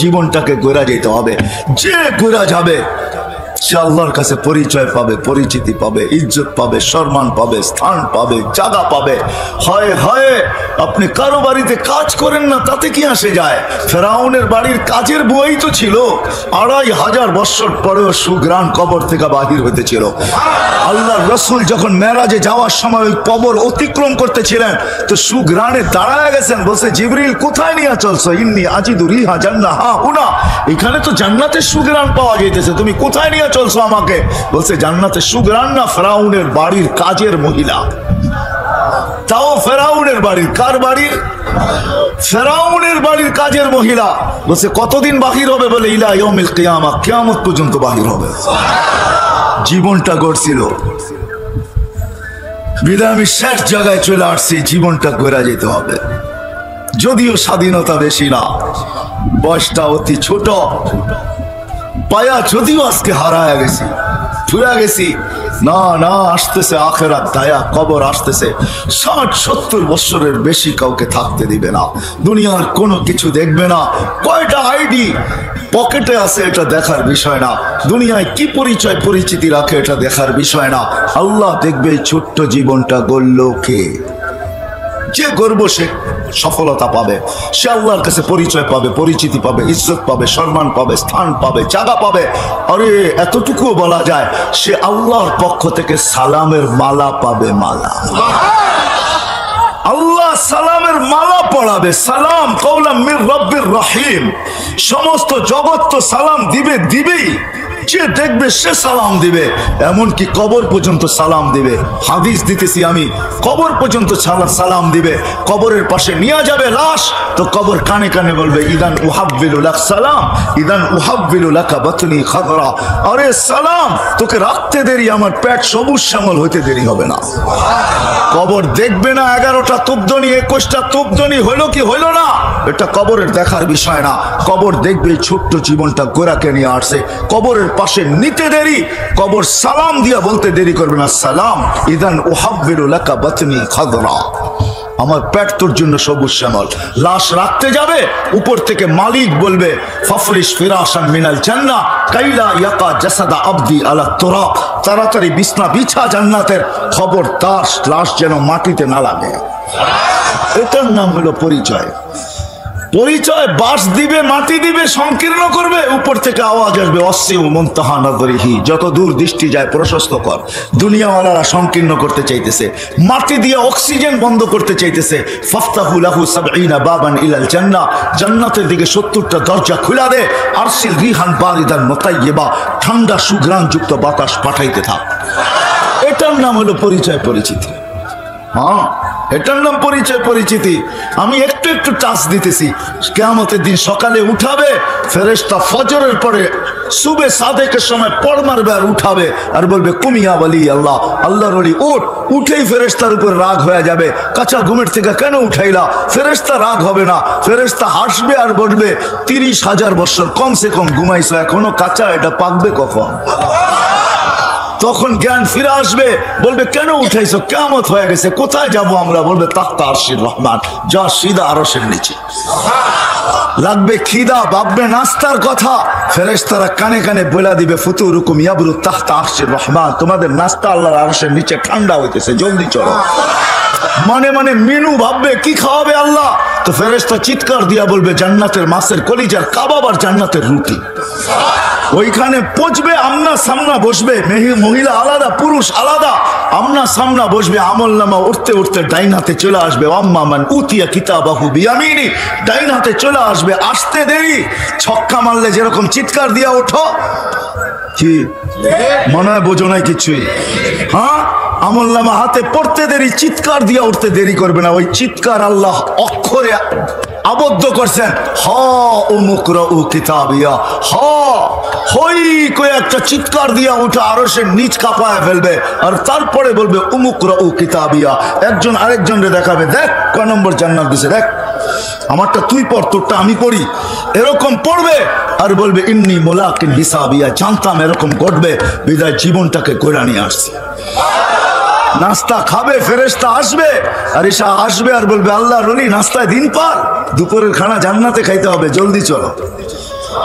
জীবনটাকে গড়া যেতে হবে। যে গড়া যাবে সে আল্লাহর কাছে পরিচয় পাবে, পরিচিতি পাবে, ইজ্জত পাবে, সম্মান পাবে, স্থান পাবে, জায়গা পাবে। হয় হয় আপনি কারো বাড়িতে কাজ করেন না, তাতে কি আসে যায়? ফেরাউনের বাড়ির কাজের বুয়াই তো ছিল, 2500 বছর পরেও সুগ্রাণ কবর থেকে বাহির হইতেছিল। আল্লাহর রাসূল যখন মেরাজে যাওয়ার সময় ওই কবর অতিক্রম করতেছিলেন, তো সুগ্রাণে দাঁড়ায় গেছেন, বলছে জিবরিল কোথায় নিয়ে চলছো? ইন্নী আজিদু রিহা জান্নাহ হুনা, এখানে তো জান্নাতের সুগ্রাণ পাওয়া যাইতেছে, তুমি কোথায় নিয়ে চলছো আমাকে? বলছে জান্নাতের সুগ্রাণ না, ফেরাউনের বাড়ির কাজের মহিলা। তাও ফেরাউনের বাড়ির, কার বাড়ির? ফেরাউনের বাড়ির কাজের মহিলা। বলছে কতদিন বাহির হবে? বলে ইলা ইয়াউমিল কিয়ামা, কিয়ামত পর্যন্ত বাহির হবে। জীবনটা গড়ছিল, বিদায় আমি শেষ জায়গায় চলে আসছি, জীবনটা ঘোরা যেতে হবে। যদিও স্বাধীনতা বেশি না, বয়সটা অতি ছোট, পায়া যদিও আজকে হারায় গেছি, ভুলে গেছি। না না, আসতেছে আখেরাত, দায়া কবর আসতেছে। 60-70 বছরের বেশি কাউকে থাকতে দিবে না, দুনিয়ার কোনো কিছু দেখবে না। কয়টা আইডি পকেটে আছে এটা দেখার বিষয় না, দুনিয়ায় কি পরিচয় পরিচিতি রাখে এটা দেখার বিষয় না। আল্লাহ দেখবে এই ছোট্ট জীবনটা গড়ল কে? যে গর্ব সে সফলতা পাবে, সে আল্লাহর কাছে পরিচয় পাবে, পরিচিতি পাবে, ইজ্জত পাবে, সম্মান পাবে, স্থান পাবে, জায়গা পাবে। আরে এতটুকুও বলা যায়, সে আল্লাহর পক্ষ থেকে সালামের মালা পাবে। মালা, আল্লাহ সালামের মালা পড়াবে। সালাম কওলাম মির রব্বির রহিম। সমস্ত জগৎ তো সালাম দিবে, দিবেই, যে দেখবে সে সালাম দিবে, এমনকি কবর পর্যন্ত সালাম দিবে। হাদিস দিতেছি আমি, কবর পর্যন্ত সালাম দিবে। কবরের পাশে নিয়ে যাবে লাশ, তো কবর কানে কানে বলবে ইদান উহাব্বিলু লাক সালাম, ইদান উহাব্বিলু লাকা বাতনি খাদরা। আরে সালাম, তোকে রাখতে দেরি, আমার পেট সবুজ শ্যামল হইতে দেরি হবে না। কবর দেখবে না 11টা তুবদনি, 21টা তুবদনি হইলো কি হইলো না, এটা কবরের দেখার বিষয় না। কবর দেখবে ছোট্ট জীবনটা গোরাকে নিয়ে আসছে, কবরের পাশে নিতে দেরি, কবর সালাম দিয়া বলতে দেরি করবে না, সালাম ইদান উহাব্বিলু লাকা বাতনি খাদরা, আমার পেট তোর জন্য সবুজ শ্যামল। লাশ রাখতে যাবে, উপর থেকে মালিক বলবে ফাফরিশ ফিরাশান মিনাল জান্নাহ কাইলা ইয়াকা জাসাদা আবদি আলা তুরাব, তাড়াতাড়ি বিছনা বিছা জান্নাতের, খবরদার লাশ যেন মাটিতে না লাগে। এটার নাম হলো পরিচয়। পরিচয় বাস দিবে, মাটি দিবে, সংকীর্ণ করবে, উপর থেকে আওয়াজ আসবে অসিউ মুনতাহা নাযরিহি, যত দূর দৃষ্টি যায় প্রশস্ত কর। দুনিয়াওয়ালারা সংকীর্ণ করতে চাইতেছে, মাটি দিয়ে অক্সিজেন বন্ধ করতে চাইতেছে। ফাফতাহু লাহু 70 বাবান ইলাল জান্নাহ, জান্নাতের দিকে 70টা দরজা খুলে দে। আরসিল রিহান বারিদান মুতাইয়্যিবা, ঠান্ডা সুঘ্রাণযুক্ত বাতাস পাঠাইতে থাক। এটার নাম হলো পরিচয় পরিচিতি। হ্যাঁ, এটার নাম পরিচয় পরিচিতি। আমি একটু একটু টাচ দিতেছি। কিয়ামতের দিন সকালে উঠাবে ফেরেশতা, ফজরের পরে সুবে সাদেকের সময় পড় মারবে আর উঠাবে, আর বলবে কুমিয়া ওয়ালি আল্লাহ, আল্লাহর ওলি উঠ। উঠেই ফেরেশতার উপর রাগ হয়ে যাবে, কাঁচা ঘুমের থেকে কেন উঠাইলা? ফেরেশতা রাগ হবে না, ফেরেশতা হাসবে আর বলবে 30,000 বছর কমসে কম ঘুমাইছো, এখনো কাঁচা, এটা পাকবে কখন? তখন জ্ঞান ফিরে আসবে, বলবে কেন উঠাইছো? কিয়ামত হয়ে গেছে, কোথায় যাব আমরা? বলবে তাখতা আরশির রহমান, যা সিধা আরশের নিচে। লাগবে খিদা, ভাববে নাস্তার কথা, ফেরেশতারা কানে কানে বলে দিবে ফুতুরুকুম ইয়াবরু তাখতা আরশির রহমান, তোমাদের নাস্তা আল্লাহর আরশের নিচে ঠান্ডা হইতেছে, জলদি চলো। মনে মনে মেনু ভাববে কি খাওয়াবে আল্লাহ, তো ফেরেশতা চিৎকার দিয়া বলবে জান্নাতের মাছের কলিজার কাবাব আর জান্নাতের রুটি। ওইখানে পচবে, আমনা সামনা বসবে, মহিলা আলাদা পুরুষ আলাদা, আমনা সামনা বসবে। আমল নামা উঠতে উঠতে ডাইন হাতে চলে আসবে, আম্মা মান উতিয়া কিতাবাহু বিয়ামিনি, ডাইন হাতে চলে আসবে। আসতে দেরি, ছক্কা মারলে যেরকম চিৎকার দিয়া ওঠো, কি মনে হয় বোঝো নাই কিছুই? হ্যাঁ, আমল নামা হাতে পড়তে দেরি, চিৎকার দিয়া উঠতে দেরি করবে না। ওই চিৎকার আল্লাহ অক্ষরে আবদ্ধ করছেন, হ উমুকরাউ কিতাবিয়া, হ হই কয়ে একটা চিৎকার দিয়া উঠে আরশের নিচ কাঁপায় ফেলবে, আর তারপরে বলবে উমুকরাউ কিতাবিয়া। একজন আরেকজনকে দেখাবে, দেখ কয় নম্বর জান্নাত দিছে, দেখ আমারটা তুই পড়, তোরটা আমি পড়ি। এরকম পড়বে আর বলবে ইন্নী মুলাকিন হিসাবিয়া, জানতাম এরকম ঘটবে, বিদায় জীবনটাকে কইরা নিয়ে আসছি। নাস্তা খাবে, ফেরেশতা আসবে, আর ঈশা আসবে আর বলবে আল্লাহর ওলি নাস্তায় দিন পার, দুপুরের খানা জান্নাতে খাইতে হবে, জলদি চলো।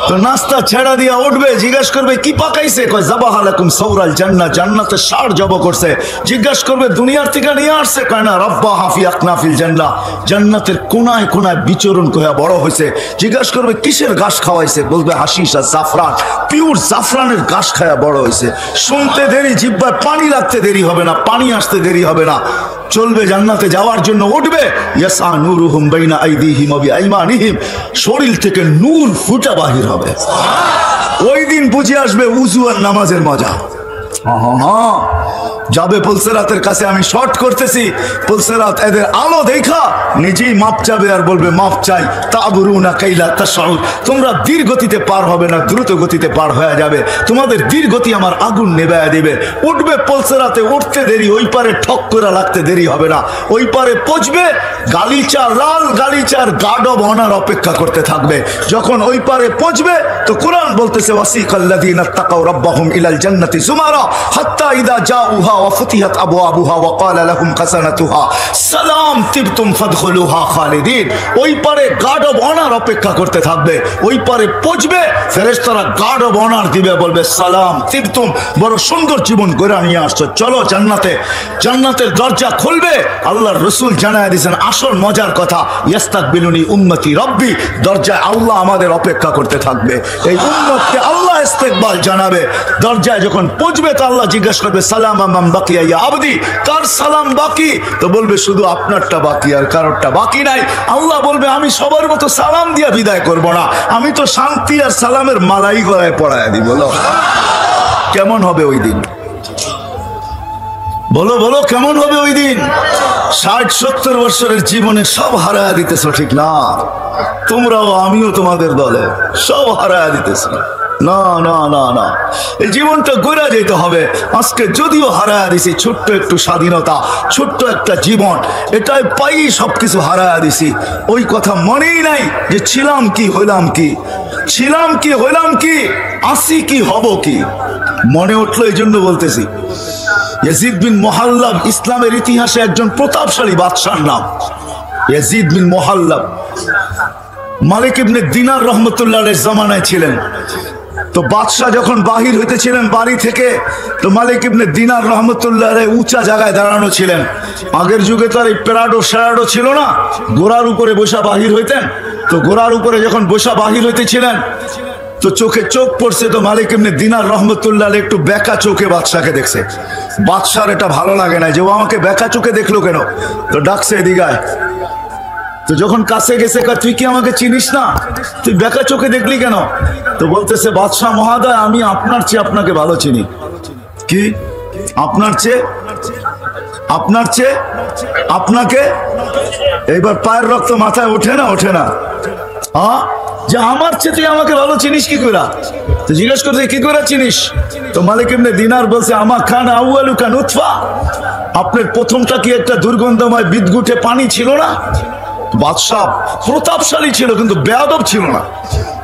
তো নাস্তা ছেড়া দিয়া উঠবে, জিজ্ঞাসা করবে কি পাকাইছে, কয় যাবাহা লাকুম সাওরাল জান্নাহ, জান্নাতের ষাঁড় জব করছে। জিজ্ঞাসা করবে দুনিয়ার থেকে নিয়ে আসছে, কয় না রাব্বাহা ফি আকনাফিল জান্নাহ, জান্নাতের কোনায় কোনায় বিচরণ কইয়া বড় হয়েছে। জিজ্ঞাসা করবে কিসের ঘাস খাওয়াইছে, বলবে হাশিশ আর জাফরান, পিওর জাফরানের ঘাস খায়া বড় হয়েছে। শুনতে দেরি, জিহ্বায় পানি লাগতে দেরি হবে না, পানি আসতে দেরি হবে না। চলবে জান্নাতে যাওয়ার জন্য, উঠবে ইয়াসা নূরুহুম বাইনা আইদিহিম ওয়া বিআইমানিহিম, শরীর থেকে নূর ফুটা বাহির হবে। ওই দিন বুঝে আসবে উযু আর নামাজের মজা। যাবে পুলসেরাতের কাছে, আমি শর্ট করতেছি, পুলসেরাত এদের আলো দেখা নিজেই মাপ চাবে আর বলবে মাপ চাই। তাবরুনা কাইলা তাশউর, তোমরা ধীর গতিতে পার হবে না, দ্রুত গতিতে পার হয়ে যাবে, তোমাদের ধীর গতি আমার আগুন নেভায়া দিবে। উঠবে পুলসেরাতে, উঠতে দেরি, ওই পারে ঠক করে লাগতে দেরি হবে না। ওই পারে পৌঁছবে, গালিচা লাল গালিচার গার্ড অব অনার অপেক্ষা করতে থাকবে। যখন ওই পারে পৌঁছবে তো কোরআন বলতেছে ওয়াসিকাল্লাযীনা তাকাউ রাব্বাহুম ইলাল জান্নাতি যুমারা হাত্তা ইযা জাউহা ওয়া ফুতিহাত আবওয়াবুহা ওয়া ক্বালা লাহুম খাযানাতুহা সালাম তিবতুম ফাদখুলুহা খালিদিন। ওই পারে গার্ড অব অনার অপেক্ষা করতে থাকবে। ওই পারে পৌঁছবে, ফেরেশতারা গার্ড অব অনার দিবে, বলবে সালাম তিবতুম, বড় সুন্দর জীবন গড়ে নিয়ে আসছো, চলো জান্নাতে। জান্নাতের দরজা খুলবে, আল্লাহর রাসূল জানায় দিয়েছেন আসল মজার কথা, ইস্তাকবিলুনি উম্মতি রব্বি, দরজায় আল্লাহ আমাদের অপেক্ষা করতে থাকবে। এই উম্মতকে আল্লাহ ইস্তেকবাল জানাবে। দরজায় যখন পৌঁছবে তো আল্লাহ জিজ্ঞাসা করবে সালাম আমান বাকিয়া ইয়া আবদি, কার সালাম বাকি? তো বলবে শুধু আপনারটা বাকি, আর কারোরটা বাকি নাই। আল্লাহ বলবে আমি সবার মতো সালাম দিয়া বিদায় করব না, আমি তো শান্তি আর সালামের মালাই গলায় পড়ায় দিব। বলো কেমন হবে ওই দিন? বলো বলো কেমন হবে ওই দিন? 60-70 বছরের জীবনে সব হারায়া দিতেছ, ঠিক না? তোমরাও আমিও তোমাদের দলে সব হারায়া দিতেছ। না না না না, এই জীবনটা গড়া যেতে হবে। আজকে যদিও হারায়া দিছি ছোট্ট একটু স্বাধীনতা, ছোট্ট একটা জীবন, এটাই পাই সবকিছু হারায়া দিছি। ওই কথা মনেই নাই যে ছিলাম কি হইলাম কি, ছিলাম কি হইলাম কি, আসি কি হব কি, মনে উঠলো এই জন্য বলতেছি। ইয়াজিদ বিন মুহাল্লাব ইসলামের ইতিহাসে একজন প্রতাপশালী বাদশার নাম। ইয়াজিদ বিন মুহাল্লাব মালিক ইবনে দিনার রহমতুল্লাহের জামানায় ছিলেন। তো বাদশাহ যখন বাহির হইতেছিলেন বাড়ি থেকে, তো মালিক ইবনে দিনার রহমতুল্লাহ উঁচা জায়গায় দাঁড়ানো ছিলেন। আগের যুগে তো আর এই প্যারাডো স্যারাডো ছিল না, ঘোড়ার উপরে বসা বাহির হইতেন। তো ঘোড়ার উপরে যখন বসা বাহির হইতেছিলেন তো চোখে চোখ পড়ছে, তো মালিক ইবনে দিনার রহমতুল্লাহ একটু বেকা চোখে বাদশাকে দেখছে। বাদশার এটা ভালো লাগে না যে ও আমাকে বেকা চোখে দেখলো কেন, তো ডাকছে এদিকায়। তো যখন কাছে গেছে, তুই কি আমাকে চিনিস না, তুই বেকা চোখে দেখলি কেন? তো বলতেছে বাদশাহ মহোদয়, আমি আপনার চেয়ে আপনাকে ভালো চিনি। কি আপনার চেয়ে? আপনার চেয়ে আপনাকে? এইবার পায়ের রক্ত মাথায় ওঠে না, ওঠে না? হ্যাঁ, যে আমার চেয়ে তুই আমাকে ভালো চিনিস কি করে? তো জিজ্ঞেস করতে কি করে চিনিস? তো মালিক ইবনে দিনার বলছে আমা খান আউয়ালুকা নুতফা, আপনার প্রথমটা কি একটা দুর্গন্ধময় বিদঘুটে পানি ছিল না? বাদশাহ প্রতাপশালী ছিল কিন্তু বেয়াদব ছিল না।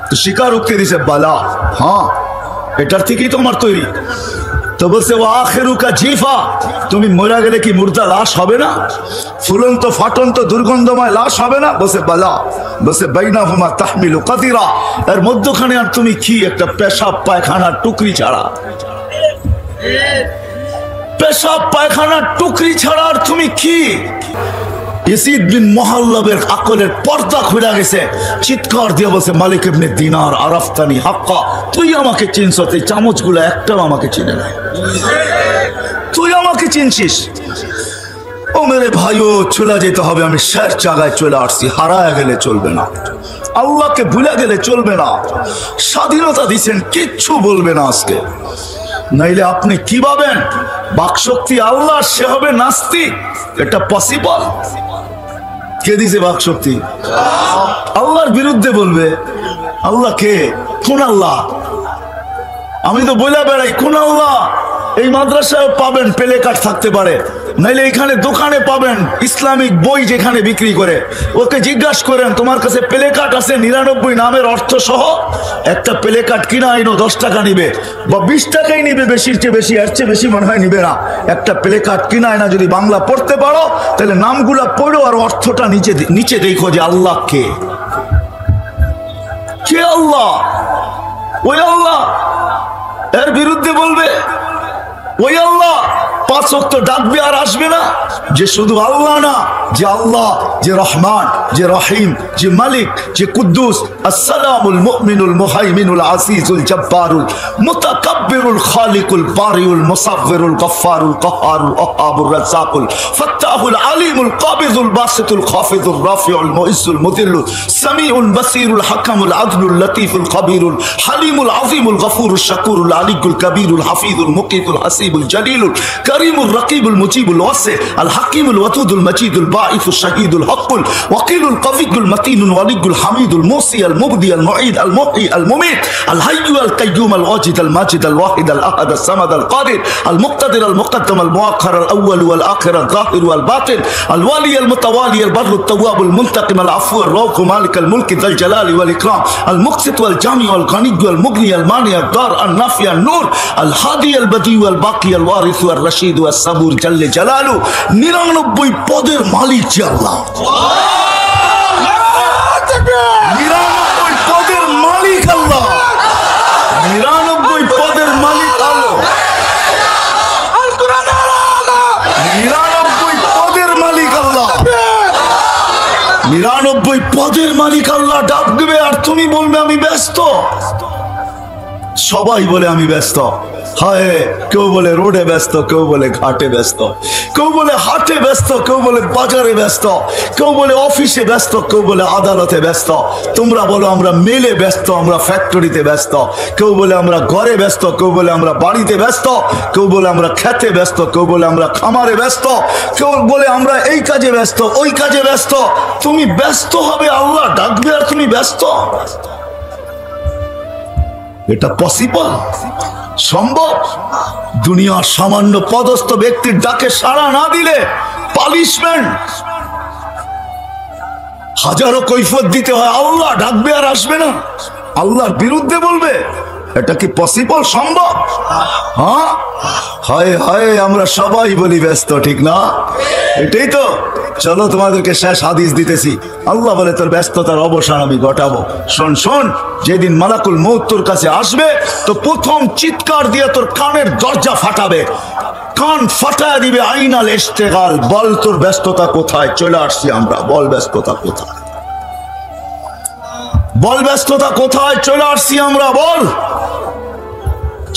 তো শিকার উঠতে দিছে বালা, হ্যাঁ এটার থেকেই তো আমার তৈরি। তো বলছে ও আখেরুকা জিফা, তুমি মরা গেলে কি মুর্দা লাশ হবে না? ফুলন্ত ফাটন্ত দুর্গন্ধময় লাশ হবে না? বলছে বালা। বলছে বাইনাহুমা তাহমিলু কাদিরা, এর মধ্যখানে আর তুমি কি একটা পেশাব পায়খানার টুকরি ছাড়া, পেশাব পায়খানার টুকরি ছাড়া আর তুমি কি? ইয়াজিদ বিন মুহাল্লাবের আকলের পর্দা খুলে গেছে, চিৎকার দিয়ে বলছে মালিক ইবনে দিনার আরাফতানি হাক্কা, তুই আমাকে চিনছ? এই চামচগুলো একটাও আমাকে চিনে না, তুই আমাকে চিনছিস? ও মেরে ভাইও, চলে যেতে হবে, আমি শেষ জায়গায় চলে আসছি। হারায় গেলে চলবে না, আল্লাহকে ভুলে গেলে চলবে না। স্বাধীনতা দিচ্ছেন, কিচ্ছু বলবে না আজকে, নাইলে আপনি কি ভাবেন বাকশক্তি আল্লাহ, সে হবে নাস্তিক? এটা পসিবল? কে দিছে বাকশক্তি? আল্লাহর বিরুদ্ধে বলবে। আল্লাহ কে? কোন আল্লাহ? আমি তো বলে বেড়াই কোন আল্লাহ? এই মাদ্রাসায় পাবেন প্লে কার্ড থাকতে পারে, নাইলে এখানে দোকানে পাবেন ইসলামিক বই যেখানে বিক্রি করে, ওকে জিজ্ঞাসা করেন তোমার কাছে প্লে কার্ড আছে 99 নামের অর্থ সহ? একটা প্লে কার্ড কিনা আইনো 10 টাকা নিবে বা 20 টাকাই নিবে, বেশির চেয়ে বেশি, এর চেয়ে বেশি মনে হয় নিবে না। একটা প্লে কার্ড কিনা আইনা যদি বাংলা পড়তে পারো তাহলে নামগুলা পড়ো আর অর্থটা নিচে নিচে দেখো যে আল্লাহ কে। কে আল্লাহ? ওই আল্লাহ। এর বিরুদ্ধে বলবে ওই আল্লাহ। 5 ওয়াক্ত ডাকবে আর আসবে না যে শুধু আল্লাহ না, যে আল্লাহ, যে রহমান, যে রহিম, যে মালিক, যে কুদ্দুস, আসসালামুল মুমিনুল মুহাইমিনুল আসিজুল জব্বারুল মুতাকাব্বিরুল খালিকুল বারিউল মুসাফফিরুল গফফারুল কাহ্হারুল ওয়াহ্হাবুর রাজ্জাকুল ফাত্তাহুল আলিমুল কাবিযুল বাসিতুল খাফিযুর রাফিউল মুইজ্জুল মুযিল্লুল সামিউল বাসীরুল হাকামুল আদলুল লতীফুল খবীরুল হালিমুল আযীমুল গফুরুশ শাকুরুল আলিকুল কবীরুল হাফিজুল মুকিতুল হাসিবুল জলিলুল করিমুল রকিবুল মুজিবুল ওয়াসি আল হাকিমুল ওয়াদুদুল মজিদুল বাঈসুল শাহীদুল হকুল ওয়াকিলুল কবিয়ুল মতিনুল ওয়ালিয়ুল হামিদুল মুসি আল মুবদি আল মুঈদ আল মুহয়ি আল মুমীত আল হাইয়্যু আল কাইয়্যুম আল ওয়াজিদ আল মাজিদ আল ওয়াহিদ আল আহাদ আল সামাদ আল কাদির আল মুক্তাদির আল মুকদ্দাম আল মুআখ্খার আল আউয়াল ওয়াল আখির আল যাহির ওয়াল বাতিন আল ওয়ালি আল মুতাওয়ালি আল বাররু আত তাওয়াব আল মুনতাকিম আল আফু আর রাউফ মালিক আল মুলক যাল জালালি ওয়াল ইকরাম আল মুকসিত ওয়াল জামি ওয়াল গানি ওয়াল মুগনি আল মানি আল দার আল নাফি আল নূর আল হাদি আল বদি ওয়াল বাকি আল ওয়ারিস ওয়াল রশিদ ওয়াস সাবুর জাল্লে জালালু। 99 পদের মালিক যে আল্লাহ। 99 পদের মালিক আল্লাহ। 99 পদের মালিক আল্লাহ। 99 পদের মালিক আল্লাহ। 99 পদের মালিক আল্লাহ ডাকবে আর তুমি বলবে আমি ব্যস্ত। সবাই বলে আমি ব্যস্ত। হায়, কেউ বলে রোডে ব্যস্ত, কেউ বলে ঘাটে ব্যস্ত, কেউ বলে হাটে ব্যস্ত, কেউ বলে বাজারে ব্যস্ত, কেউ বলে অফিসে ব্যস্ত, কেউ বলে আদালতে ব্যস্ত। তোমরা বলো আমরা মেলে ব্যস্ত, আমরা ফ্যাক্টরিতে ব্যস্ত। কেউ বলে আমরা ঘরে ব্যস্ত, কেউ বলে আমরা বাড়িতে ব্যস্ত, কেউ বলে আমরা খেতে ব্যস্ত, কেউ বলে আমরা খামারে ব্যস্ত, কেউ বলে আমরা এই কাজে ব্যস্ত, ওই কাজে ব্যস্ত। তুমি ব্যস্ত হবে, আল্লাহ ডাকবে আর তুমি ব্যস্ত? এটা পসিবল? সম্ভব? দুনিয়ার সামান্য পদস্থ ব্যক্তির ডাকে সাড়া না দিলে পানিশমেন্ট, হাজারো কৈফিয়ত দিতে হয়। আল্লাহ ডাকবে আর আসবে না, আল্লাহর বিরুদ্ধে বলবে। এটা কি পসিবল? সম্ভব? হ্যাঁ, হায় হায়, আমরা সবাই বলি ব্যস্ত, ঠিক না? এটাই তো। চলো তোমাদেরকে শেষ হাদিস দিতেছি। আল্লাহ বলে তোর ব্যস্ততার অবসান আমি ঘটাবো। শোন শোন, যেদিন মালাকুল মউত তোর কাছে আসবে তো প্রথম চিৎকার দিয়ে তোর কানের দরজা ফাটাবে, কান ফাটায় দিবে। আইনাল ইশতিগাল, বল তোর ব্যস্ততা কোথায়? চলে আসছি আমরা, বল ব্যস্ততা কোথায়? বল ব্যস্ততা কোথায়? চলে আসছি আমরা, বল।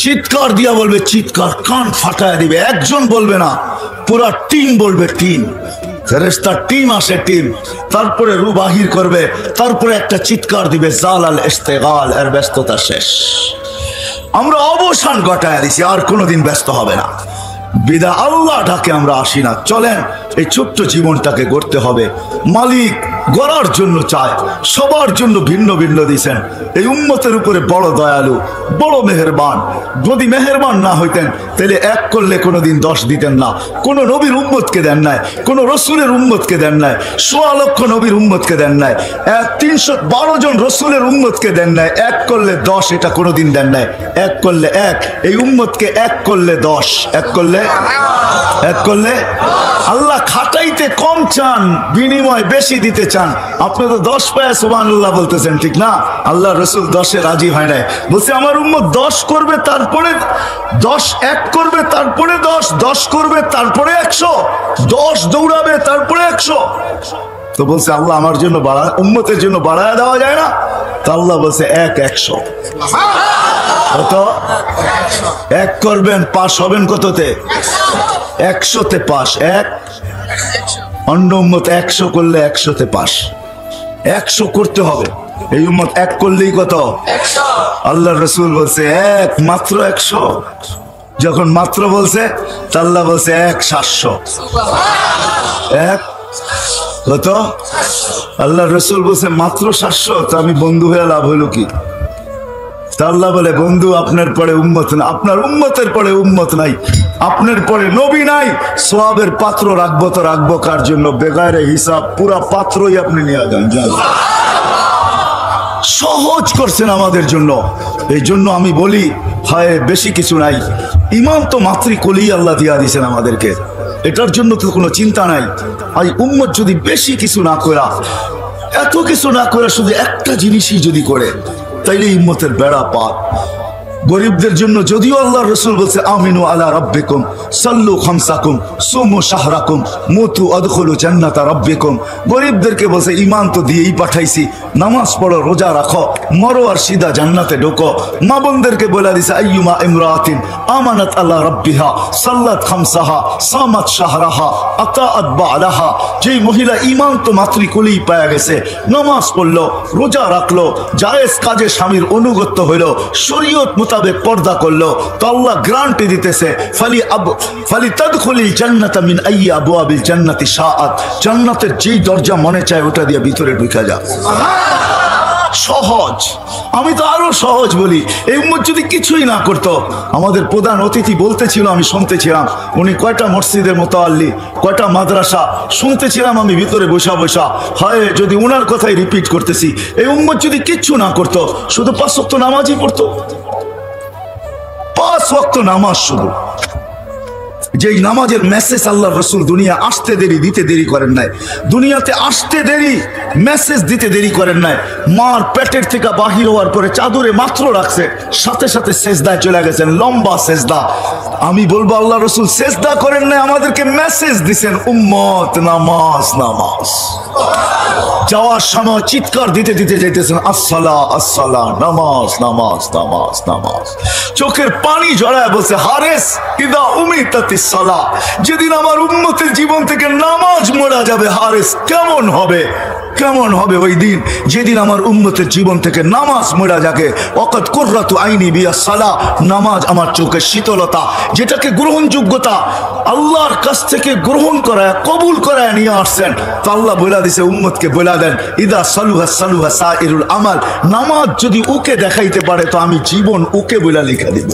চিৎকার দিয়া বলবে, চিৎকার, কান ফাটায় দিবে। একজন বলবে না, পুরা টিম বলবে, টিম। ফেরেশতার টিম আসে, টিম। তারপরে রূহ বাহির করবে, তারপরে একটা চিৎকার দিবে, জালাল ইশতিগাল, এর ব্যস্ততা শেষ। আমরা অবসান ঘটায় দিছি, আর কোনোদিন ব্যস্ত হবে না। বিদা আল্লাহ ডাকে আমরা আসি না। চলেন এই ছোট্ট জীবনটাকে গড়তে হবে। মালিক গড়ার জন্য চায়, সবার জন্য ভিন্ন ভিন্ন দিয়েছেন। এই উম্মতের উপরে বড় দয়ালু, বড় মেহেরবান। যদি মেহেরবান না হইতেন তাহলে এক করলে কোনোদিন 10 দিতেন না। কোন নবীর উম্মতকে দেন নাই, কোন রসুলের উম্মতকে দেন নাই, 1.25 লক্ষ নবীর উম্মতকে দেন নাই, 312 জন রসুলের উম্মতকে দেন নাই। এক করলে 10, এটা কোনোদিন দেন নাই। এক করলে 1, এই উম্মতকে এক করলে 10, এক করলে আল্লাহ খাটাইতে কম চান, বিনিময় বেশি দিতে চান। আপনি তো 10 পায় সুবহানাল্লাহ বলতেছেন, ঠিক না? আল্লাহ রসুল 10-এ রাজি হয় নাই, বলছে আমার উম্মত 10 করবে, তারপরে 10, 1 করবে, তারপরে 10 করবে, তারপরে 100, 10 দৌড়াবে, তারপরে 100। তো বলছে আল্লাহ আমার জন্য বাড়া, উম্মতের জন্য বাড়ায় দেওয়া যায় না? তো আল্লাহ বলছে 100। কত? 1 করবেন, পাস হবেন কততে? 100-তে পাস। 1 অন্য উম্মত 100 করলে 100-তে পাস। 100 করতে হবে। এই উম্মত 1 করলেই কত? 100। আল্লাহ রসুল বলছে 1, মাত্র 100। যখন মাত্র বলছে তা আল্লাহ বলছে 1-700। 1 কত? আল্লাহ রসুল বলছে মাত্র 700। তো আমি বন্ধু হয়ে লাভ হইল কি? আল্লাহ বলে বন্ধু আপনার পরে উম্মত না, আপনার উম্মতের পরে উম্মত নাই, আপনার পরে নবী নাই। সওয়াবের পাত্র রাখবো তো রাখবো কার জন্য? বেগারে হিসাব পুরা পাত্রই আপনি নিয়ে যান। সহজ করছেন আমাদের জন্য। এই জন্য আমি বলি, হায় বেশি কিছু নাই, ইমান তো মাতৃকোলেই আল্লাহ দিয়া দিয়েছেন আমাদেরকে। এটার জন্য তো কোনো চিন্তা নাই। আর উম্মত যদি বেশি কিছু না করা এত কিছু না করে শুধু একটা জিনিসই যদি করে, তাইলে উম্মতের বেড়া পার। গরিবদের জন্য যদিও আল্লাহ রসুল বলছে আমিনু আলা রাব্বিকুম সাল্লু খামসাকুম সুমু শাহরাকুম মুতু আদখুলু জান্নাতা রাব্বিকুম, গরিবদেরকে বলছে ঈমান তো দিয়েই পাঠাইছি, নামাজ পড়ো, রোজা রাখো, মরো আর সিধা জান্নাতে ঢোকো। মা বোনদেরকে বলে দিছে আইয়ুমা ইমরাতিন আমানাত আলা রাব্বিহা সাল্লাত খামসাহা সামাত শাহরাহা আতাআত বালাহা, যেই মহিলা ঈমান তো মাতৃকুলেই পাওয়া গেছে, নামাজ পড়লো, রোজা রাখলো, জায়েজ কাজে স্বামীর অনুগত্য হইল, শরীয়ত মোতাবেক পর্দা করলো, তো আল্লাহ গ্যারান্টি দিতেছে ফালি তাদখুলিল জান্নাতা মিন আইয়ি আবওয়াবিল জান্নাতি শাআত, জান্নাতের যেই দরজা মনে চায় ওটা দিয়ে ভিতরে ঢুকে যা। সহজ। আমি তো আরো সহজ বলি। এই উম্মত যদি কিছুই না করতো, আমাদের প্রধান অতিথি বলতেছিল, আমি শুনতেছিলাম, উনি কয়টা মসজিদের মুতাআল্লি, কয়টা মাদ্রাসা শুনতেছিলাম আমি ভিতরে বসা বসা। হয় যদি উনার কথাই রিপিট করতেছি, এই উম্মত যদি কিচ্ছু না করতো, শুধু 5 ওয়াক্ত নামাজই পড়তো, 5 ওয়াক্ত নামাজ শুধু, যেই নামাজের মেসেজ আল্লাহ রসুল দুনিয়া আসতে দেরি দিতে দেরি করেন নাই, দুনিয়াতে আসতে দেরি মেসেজ দিতে দেরি করেন নাই। মার পেটের থেকে বাহির হওয়ার পরে চাদরে মাত্র রাখছে, সাথে সাথে সেজদায় চলে গেছেন, লম্বা সেজদা। আমি বলবো আল্লাহ রসুল সেজদা করেন নাই, আমাদেরকে মেসেজ দিছেন উম্মত নামাজ নামাজ। যাওয়ার সময় চিৎকার দিতে দিতে যাইতেছেন আসসালা আসসালা, নামাজ নামাজ নামাজ নামাজ। চোখের পানি জড়ায় বলছে হারেস ইদা উমিতাতিস সালাহ, যেদিন আমার উম্মতের জীবন থেকে নামাজ মোড়া যাবে, হারেস কেমন হবে, কেমন হবে ওই দিন যেদিন আমার উম্মতের জীবন থেকে নামাজ মোড়া যাবে। ওয়াকাদ কুররাতু আইনি বিয়াস সালাহ, নামাজ আমার চোখের শীতলতা, যেটাকে গ্রহণযোগ্যতা আল্লাহর কাছ থেকে গ্রহণ করায় কবুল করায় নিয়ে আসছেন। তো আল্লাহ বলে দিছে উম্মতকে বলে দেন ইদা সালুহা সালুহা সাইরুল আমাল, নামাজ যদি ওকে দেখাইতে পারে তো আমি জীবন ওকে বলে লিখে দিব।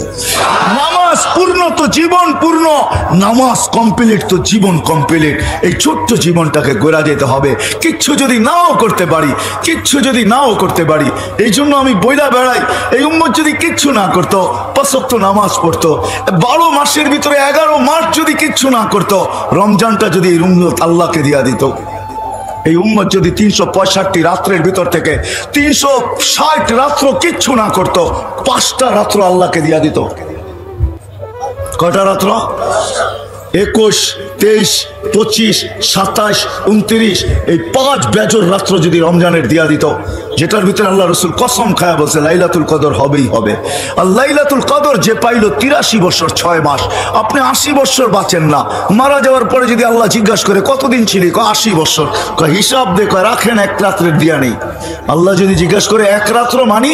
নামাজ পূর্ণ তো জীবন পূর্ণ, নামাজ কমপ্লিট তো জীবন কমপ্লিট। এই ছোট্ট জীবনটাকে গোড়া যেতে হবে, কিচ্ছু যদি নাও করতে পারি, কিচ্ছু যদি নাও করতে পারি। এই জন্য আমি বইলা বেড়াই, এই উম্মত যদি কিচ্ছু না করতো, 5 ওয়াক্ত নামাজ পড়তো, 12 মাসের ভিতরে 11 মাস যদি কিচ্ছু না করতো, রমজানটা যদি এই উম্মত আল্লাহকে দিয়া দিত, এই উম্মত যদি 365 রাত্রের ভিতর থেকে 360 রাত্র কিচ্ছু না করতো, 5টা রাত্র আল্লাহকে দিয়া দিত। কয়টা রাত্র? 21, 23, 25, 27, 29, এই 5 বেজর রাত্র যদি রমজানের দিয়া দিত, যেটার ভিতরে আল্লাহ রসুল কসম খায়া বলছে লাইলাতুল কদর হবেই হবে। আর লাইলাতুল কদর যে পাইল 83 বছর 6 মাস, আপনি 80 বছর বাঁচেন না। মারা যাওয়ার পরে যদি আল্লাহ জিজ্ঞাসা করে কতদিন ছিলি, 80 বছর, হিসাব দেখো রাখেন 1 রাত্রের দিয়া নেই। আল্লাহ যদি জিজ্ঞাসা করে 1 রাত্র মানি,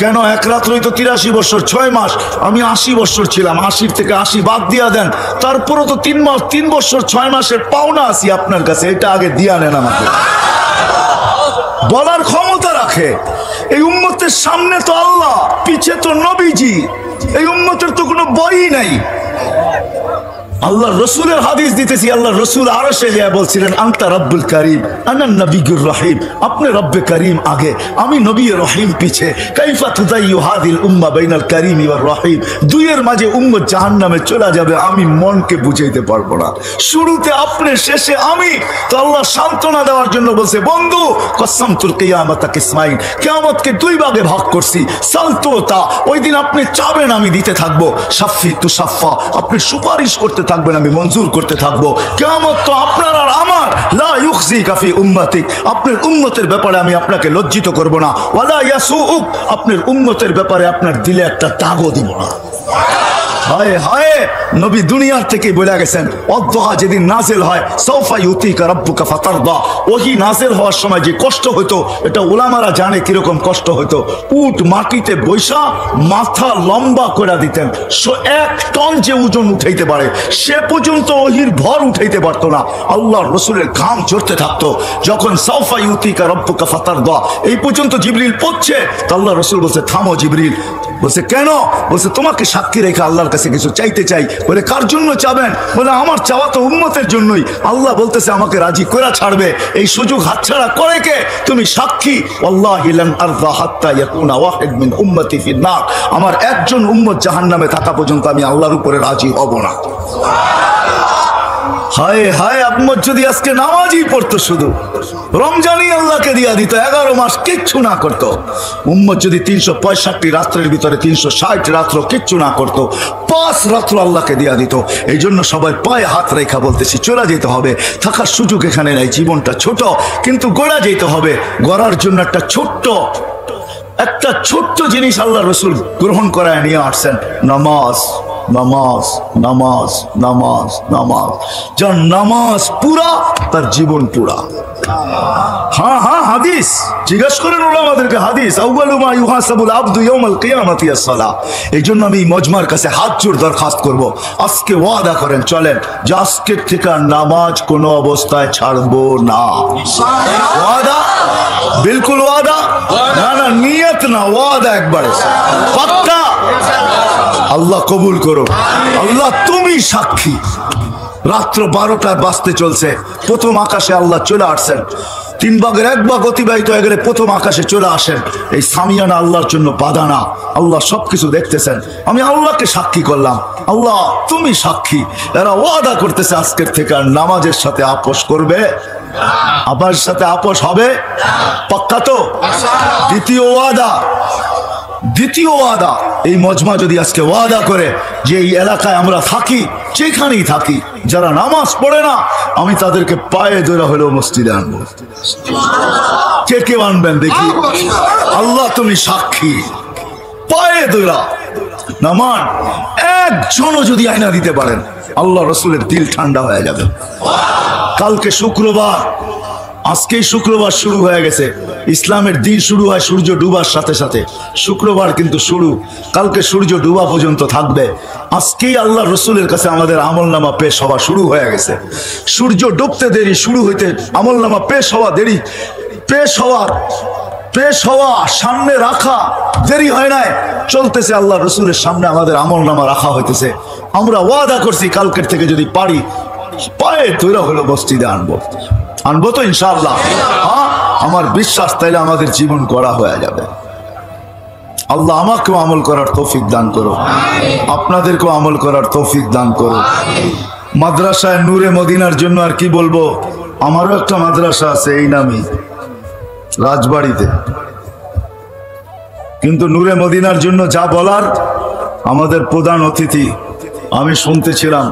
কেন 1 রাত্রই তো 83 বছর 6 মাস, আমি 80 বছর ছিলাম, 80 থেকে 80 বাদ দিয়া দেন, তারপরও তো 3 বছর 6 মাসের পাওনা আছি আপনার কাছে, এটা আগে দিয়া নেন আমাকে। বলার ক্ষমতা রাখে। এই উম্মতের সামনে তো আল্লাহ, পিছে তো নবীজি, এই উম্মতের তো কোনো বই নাই। আল্লাহ রসুলের হাদিস দিতেছি, আল্লাহ রসুল আরশে গিয়ে বলছিলেন আনতা রব্বুল করিম আনা নবিয়ুর রহিম, আপনি রব্বে করিম আগে, আমি নবী রহিম পিছে। কাইফা তুদাইয়ু হাদিল উম্মাহ বাইনাল করিম ওয়ার রহিম, দুইয়ের মাঝে উম্মত জাহান্নামে চলে যাবে, আমি মনকে বুঝাইতে পারবো না। শুরুতে আপনি, শেষে আমি। তো আল্লাহ সান্ত্বনা দেওয়ার জন্য বলছে বন্ধু কসসমতুল কিয়ামাতা কিসমাইন, কিয়ামতকে 2 ভাগে ভাগ করছি। সালতুতা, ওই দিন আপনি চাবেন আমি দিতে থাকবো, সাফি তু সাফা, আপনি সুপারিশ করতে থাকবেন আমি মঞ্জুর করতে থাকবো। কিয়ামত তো আপনার আর আমার, লা ইউখজিকা ফি উম্মতিক, আপনার উম্মতের ব্যাপারে আমি আপনাকে লজ্জিত করব না, ওয়ালা ইয়াসুউক, আপনার উম্মতের ব্যাপারে আপনার দিলে একটা দাগও দিব না। হায় হায়, নবী দুনিয়ার থেকে বলে গেছেন অদ্দোহা যেদিন নাজিল হয় সাউফা ইউতিকা রাব্বুকা ফাতারদা, ওহি নাজিল হওয়ার সময় যে কষ্ট হতো, এটা উলামারা জানে কিরকম কষ্ট হতো। উট মাটিতে বৈশা মাথা লম্বা করে দিতেন, 1 টন যে ওজন উঠাইতে পারে সে পর্যন্ত ওহির ভর উঠাইতে পারতো না। আল্লাহর রসুলের ঘাম ঝরতে থাকতো। যখন সাউফা ইউতিকা রাব্বুকা ফাতারদা এই পর্যন্ত জিবরিল পড়ছে, তো আল্লাহ রসুল বলছে থামো জিবরিল। বলছে কেন? বলছে তোমাকে সাক্ষী রেখে আল্লাহর কাছে কিছু চাইতে চাই। বলে কার জন্য চাবেন? বলে আমার চাওয়া তো উম্মতের জন্যই। আল্লাহ বলতেছে আমাকে রাজি করে ছাড়বে, এই সুযোগ হাতছাড়া করে কে? তুমি সাক্ষী। ওয়াল্লাহি লান আরদা হাত্তা ইয়াকুনা ওয়াহিদ মিন উম্মতি ফিন নার, আমার একজন উম্মত জাহান্নামে থাকা পর্যন্ত আমি আল্লাহর উপরে রাজি হব না। হায় হায়, আম্মত যদি আজকে নামাজই পড়তো, শুধু রমজানই আল্লাহকে দিয়া দিত, 11 মাস কিচ্ছু না করতো। উম্মত যদি 365 রাত্রের ভিতরে 360 রাত্র কিচ্ছু না করতো, 5 রাত্র আল্লাহকে দিয়া দিত। এই জন্য সবাই পায়ে হাত রেখা বলতেছি, চলে যেতে হবে, থাকার সুযোগ এখানে নাই। জীবনটা ছোট, কিন্তু গড়া যেতে হবে। গড়ার জন্য একটা ছোট্ট জিনিস আল্লাহ রসুল গ্রহণ করায় নিয়ে আসছেন, নামাজ। নামাজ নামাজ নামাজ নামাজ, যার নামাজ পুরা তার জীবন পুরা। হ্যাঁ হ্যাঁ, হাদিস জিজ্ঞাসা করেন ওলামাদেরকে, হাদিস আউয়ালু মা ইউহাসাবুল আবদু ইয়াউমাল কিয়ামাতি আস-সালাহ। এই জন্য আমি মজমার কাছে হাত জোড় দরখাস্ত করব, আজকে ওয়াদা করেন, চলেন যে আজকের থেকে নামাজ কোনো অবস্থায় ছাড়বো না। ওয়াদা, বিলকুল ওয়াদা, না না নিয়ত না, ওয়াদা একবারে পাক্কা। আল্লাহ কবুল করো। আল্লাহ তুমি সাক্ষী, রাত্র 12টায় বাজতে চলছে, প্রথম আকাশে আল্লাহ চলে আসছেন। 3 ভাগের 1 ভাগ অতিবাহিত হয়ে গেলে প্রথম আকাশে চলে আসেন। এই সামিয়ানা আল্লাহর জন্য বাধা না, আল্লাহ সবকিছু দেখতেছেন। আমি আল্লাহকে সাক্ষী করলাম, আল্লাহ তুমি সাক্ষী। এরা ওয়াদা করতেছে আজকের থেকে আর নামাজের সাথে আপোষ করবে, আমার সাথে আপোষ হবে, পাক্কা তো? দ্বিতীয় ওয়াদা, এই মজমা যদি আজকে ওয়াদা করে যে এই এলাকায় আমরা থাকি, যেখানেই থাকি, যারা নামাজ পড়ে না, আমি তাদেরকে পায়ে ধরে হলেও মসজিদে আনবো। কে কে আনবেন দেখি? আল্লাহ তুমি সাক্ষী, পায়ে ধরা নামান একজনও যদি আয়না দিতে পারেন, আল্লাহ রসুলের দিল ঠান্ডা হয়ে যাবে। কালকে শুক্রবার, আজকেই শুক্রবার শুরু হয়ে গেছে। ইসলামের দিন শুরু হয় সূর্য ডুবার সাথে সাথে, শুক্রবার কিন্তু শুরু, কালকে সূর্য ডুবা পর্যন্ত থাকবে। আজকেই আল্লাহ রসুলের কাছে আমাদের আমলনামা পেশ হওয়া শুরু হয়ে গেছে। সূর্য ডুবতে দেরি, শুরু হইতে আমলনামা পেশ হওয়া দেরি, পেশ হওয়া সামনে রাখা দেরি হয় নাই, চলতেছে। আল্লাহ রসুলের সামনে আমাদের আমলনামা রাখা হইতেছে। আমরা ওয়াদা করছি কালকের থেকে যদি পারি পায়ে তৈরি হলো মসজিদে আনবো তো ইনশাআল্লাহ। হ্যাঁ, আমার বিশ্বাস, তাইলে আমাদের জীবন গড়া হয়ে যাবে। আল্লাহ আমাকেও আমল করার তৌফিক দান করো, আপনাদেরকেও আমল করার তৌফিক দান করো। মাদ্রাসায় নূরে মদিনার জন্য আর কি বলবো, আমারও একটা মাদ্রাসা আছে এই নামই, রাজবাড়িতে। কিন্তু নূরে মদিনার জন্য যা বলার, আমাদের প্রধান অতিথি আমি শুনতেছিলাম,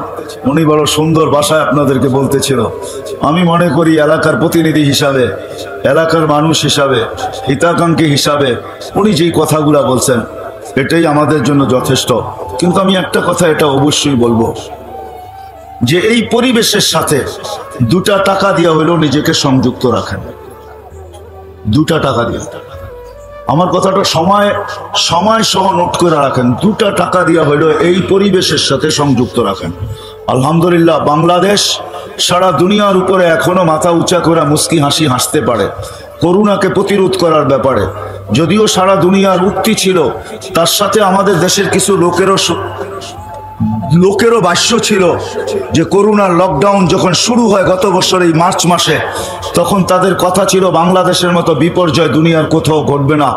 উনি বড় সুন্দর ভাষায় আপনাদেরকে বলতেছিল। আমি মনে করি এলাকার প্রতিনিধি হিসাবে, এলাকার মানুষ হিসাবে, হিতাকাঙ্ক্ষী হিসাবে উনি যেই কথাগুলা বলছেন, এটাই আমাদের জন্য যথেষ্ট। কিন্তু আমি একটা কথা এটা অবশ্যই বলবো, যে এই পরিবেশের সাথে 2টা টাকা দিয়া হলেও নিজেকে সংযুক্ত রাখেন। 2টা টাকা দিয়ে, আমার কথাটা সময় সহ নোট করে রাখেন। 2টা টাকা দিয়া হলেও এই পরিবেশের সাথে সংযুক্ত রাখেন। আলহামদুলিল্লাহ, বাংলাদেশ সারা দুনিয়ার উপরে এখনো মাথা উঁচা করে মুস্কি হাসি হাসতে পারে করোনাকে প্রতিরোধ করার ব্যাপারে। যদিও সারা দুনিয়ার উক্তি ছিল, তার সাথে আমাদের দেশের কিছু লোকেরও ভাষ্য ছিল যে করোনার লকডাউন যখন শুরু হয় গত বছর এই মার্চ মাসে, তখন তাদের কথা ছিল বাংলাদেশের মতো বিপর্যয় দুনিয়ার কোথাও ঘটবে না,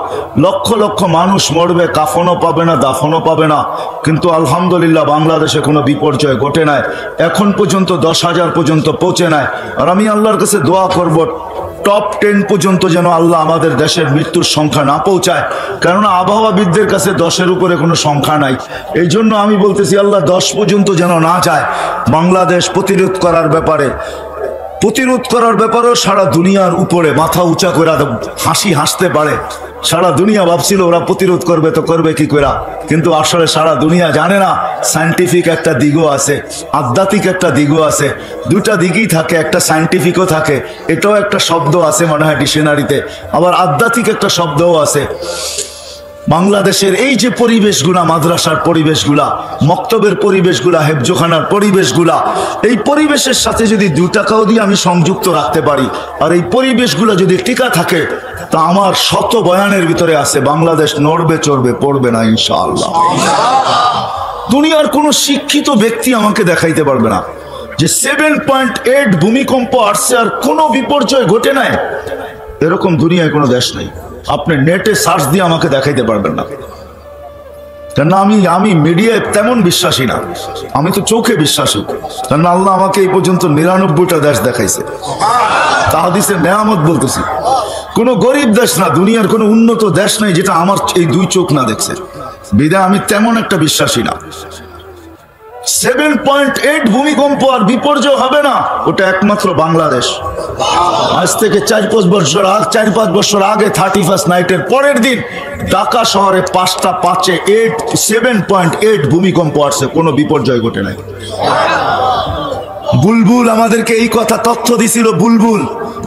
লক্ষ লক্ষ মানুষ মরবে, কাফনও পাবে না, দাফনও পাবে না। কিন্তু আলহামদুলিল্লাহ বাংলাদেশে কোনো বিপর্যয় ঘটে নাই, এখন পর্যন্ত 10,000 পর্যন্ত পৌঁছে নাই। আর আমি আল্লাহর কাছে দোয়া করব টপ 10 পর্যন্ত যেন আল্লাহ আমাদের দেশের মৃত্যুর সংখ্যা না পৌঁছায়, কেননা আবহাওয়াবিদদের কাছে 10-এর উপরে কোনো সংখ্যা নাই। এই জন্য আমি বলতেছি আল্লাহ 10 পর্যন্ত যেন না যায়। বাংলাদেশ প্রতিরোধ করার ব্যাপারেও সারা দুনিয়ার উপরে মাথা উঁচা করে হাসি হাসতে পারে। সারা দুনিয়া ভাবছিল ওরা প্রতিরোধ করবে, তো করবে কি করে, কিন্তু আসলে সারা দুনিয়া জানে না সায়েন্টিফিক একটা দিকও আছে, আধ্যাত্মিক একটা দিকও আছে। 2টা দিকই থাকে, একটা সায়েন্টিফিকও থাকে, এটাও একটা শব্দ আছে মনে হয় ডিকশনারিতে, আবার আধ্যাত্মিক একটা শব্দও আছে। বাংলাদেশের এই যে পরিবেশগুলা, মাদ্রাসার পরিবেশগুলা, মক্তবের পরিবেশগুলা, হেফজোখানার পরিবেশগুলা, এই পরিবেশের সাথে যদি 2 টাকাও দিয়ে আমি সংযুক্ত রাখতে পারি, আর এই পরিবেশগুলা যদি টিকা থাকে, তা আমার শত বয়ানের ভিতরে আছে বাংলাদেশ নড়বে চড়বে পড়বে না ইনশাআল্লাহ। দুনিয়ার কোনো শিক্ষিত ব্যক্তি আমাকে দেখাইতে পারবে না যে 7.8 ভূমিকম্প আসছে আর কোনো বিপর্যয় ঘটে নাই, এরকম দুনিয়ায় কোনো দেশ নেই। আপনি নেটে সার্চ দিয়ে আমাকে দেখাইতে পারবেন না। কেন আমি মিডিয়ায় তেমন বিশ্বাসী না, আমি তো চোখে বিশ্বাসী। কেন আল্লাহ আমাকে এই পর্যন্ত 99টা দেশ দেখাইছে, তাহাদিসের নেয়ামত বলতেছি। কোনো গরিব দেশ না, দুনিয়ার কোনো উন্নত দেশ নাই যেটা আমার এই 2 চোখ না দেখছে। বিদায় আমি তেমন একটা বিশ্বাসী না। 7.8 ভূমিকম্প আর বিপর্যয় হবে না, ওটা একমাত্র বাংলাদেশ। আজ থেকে 4-5 বছর আগে 31st নাইটের পরের দিন ঢাকা শহরে 5টা 7.8 ভূমিকম্প আসছে, কোনো বিপর্যয় ঘটে নাই। বুলবুল আমাদেরকে এই কথা তথ্য দিছিল, বুলবুল,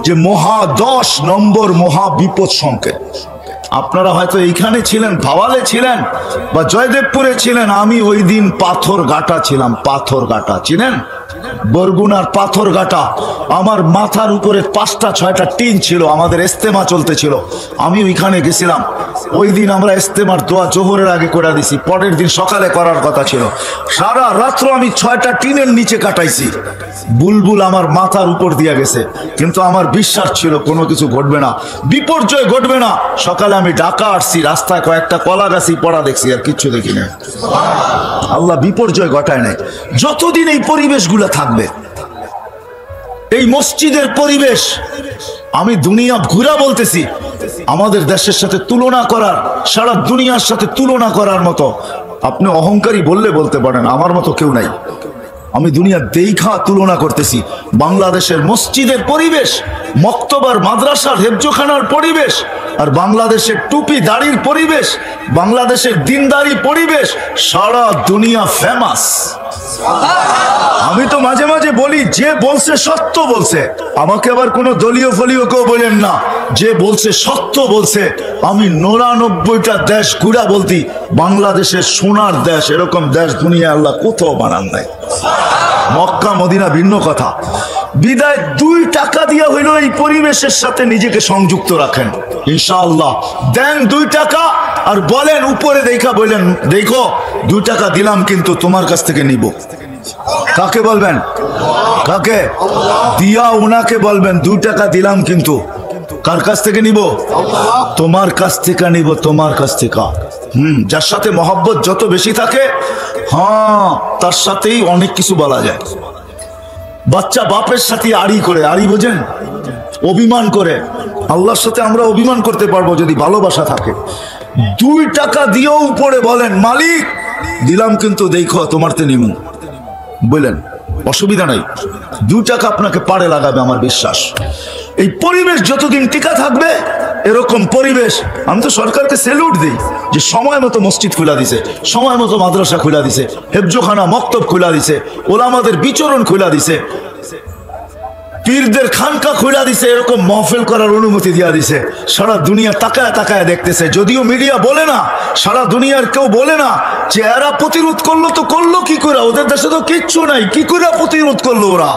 যে 10 নম্বর মহা বিপদ সংকেত। আপনারা হয়তো এইখানে ছিলেন, ভাওয়ালে ছিলেন বা জয়দেবপুরে ছিলেন। আমি ওই দিন পাথরঘাটা ছিলাম। পাথরঘাটা চিনেন? বরগুনার পাথরঘাটা। আমার মাথার উপরে 5টা-6টা টিন ছিল, আমাদের ইস্তেমা চলতেছিল, আমি ওইখানে গেছিলাম। ওই দিন আমরা ইস্তেমার দোয়া জোহরের আগে করে দিছি, পরের দিন সকালে করার কথা ছিল। সারা রাত্র আমি 6টা টিনের নিচে কাটাইছি। বুলবুল আমার মাথার উপর দিয়ে গেছে, কিন্তু আমার বিশ্বাস ছিল কোনো কিছু ঘটবে না, বিপর্যয় ঘটবে না। সকালে আমি ঢাকা আসছি, রাস্তায় কয়েকটা কলা গাছি পড়া দেখছি, আর কিচ্ছু দেখি না। আল্লাহ বিপর্যয় ঘটায় নাই। যতদিন এই পরিবেশগুলো থাকবে, এই মসজিদের পরিবেশ, আমি দুনিয়া ঘুরা বলতেছি, আমাদের দেশের সাথে তুলনা করার, সারা দুনিয়ার সাথে তুলনা করার মতো, আপনি অহংকারী বললে বলতে পারেন, আমার মতো কেউ নাই। আমি দুনিয়া দেখা তুলনা করতেছি। বাংলাদেশের মসজিদের পরিবেশ, মক্তবার মাদ্রাসার হেফজোখানার পরিবেশ, আর বাংলাদেশের টুপি দাড়ির পরিবেশ, বাংলাদেশের দিনদারি পরিবেশ, সারা দুনিয়া ফেমাস। আমি তো মাঝে মাঝে বলি, যে বলছে সত্য বলছে। আমাকে আবার কোনো দলীয় ফলীয় কেউ বলেন না, যে বলছে সত্য বলছে। আমি 99টা দেশ ঘুরা বলতি, বাংলাদেশের সোনার দেশ, এরকম দেশ দুনিয়া আল্লাহ কোথাও বানান নাই। মক্কা মদিনা ভিন্ন কথা। বিদায় 2 টাকা দিয়া হইল এই পরিবেশের সাথে নিজেকে সংযুক্ত রাখেন, ইনশাআল্লাহ। দেন 2 টাকা আর বলেন, উপরে দেখা বলেন, দেখো 2 টাকা দিলাম কিন্তু তোমার কাছ থেকে নিব। কাকে বলবেন? কাকে দিয়া? উনাকে বলবেন 2 টাকা দিলাম কিন্তু কার কাছ থেকে নিব? তোমার কাছ থেকে নিব, তোমার কাছ থেকে। যার সাথে মহব্বত যত বেশি থাকে, হ্যাঁ, তার সাথেই অনেক কিছু বলা যায়। বাচ্চা বাপের সাথে আড়ি করে, আড়ি বোঝেন? অভিমান করে। আল্লাহর সাথে আমরা অভিমান করতে পারবো যদি ভালোবাসা থাকে। 2 টাকা দিয়েও উপরে বলেন, মালিক দিলাম কিন্তু দেখো তোমার তে নিমু, বলেন, অসুবিধা নাই। 2 টাকা আপনাকে পাড়ে লাগাবে, আমার বিশ্বাস। এই পরিবেশ যতদিন টিকা থাকবে, এরকম পরিবেশ, আমি তো সরকারকে স্যালুট দিই যে সময় মতো মসজিদ খুলা দিছে, সময় মতো মাদ্রাসা খুলা দিছে, হেফজোখানা মক্তব খুলা দিছে, ওলামাদের বিচরণ খুলা দিছে, পীরদের খানকা খুলা দিছে, এরকম মহফিল করার অনুমতি দিয়া দিছে। সারা দুনিয়া তাকায় তাকায় দেখতেছে। যদিও মিডিয়া বলে না, সারা দুনিয়ার কেউ বলে না যে এরা প্রতিরোধ করলো, তো করলো কি করে? ওদের দেশে তো কিচ্ছু নাই, কি করে প্রতিরোধ করলো ওরা?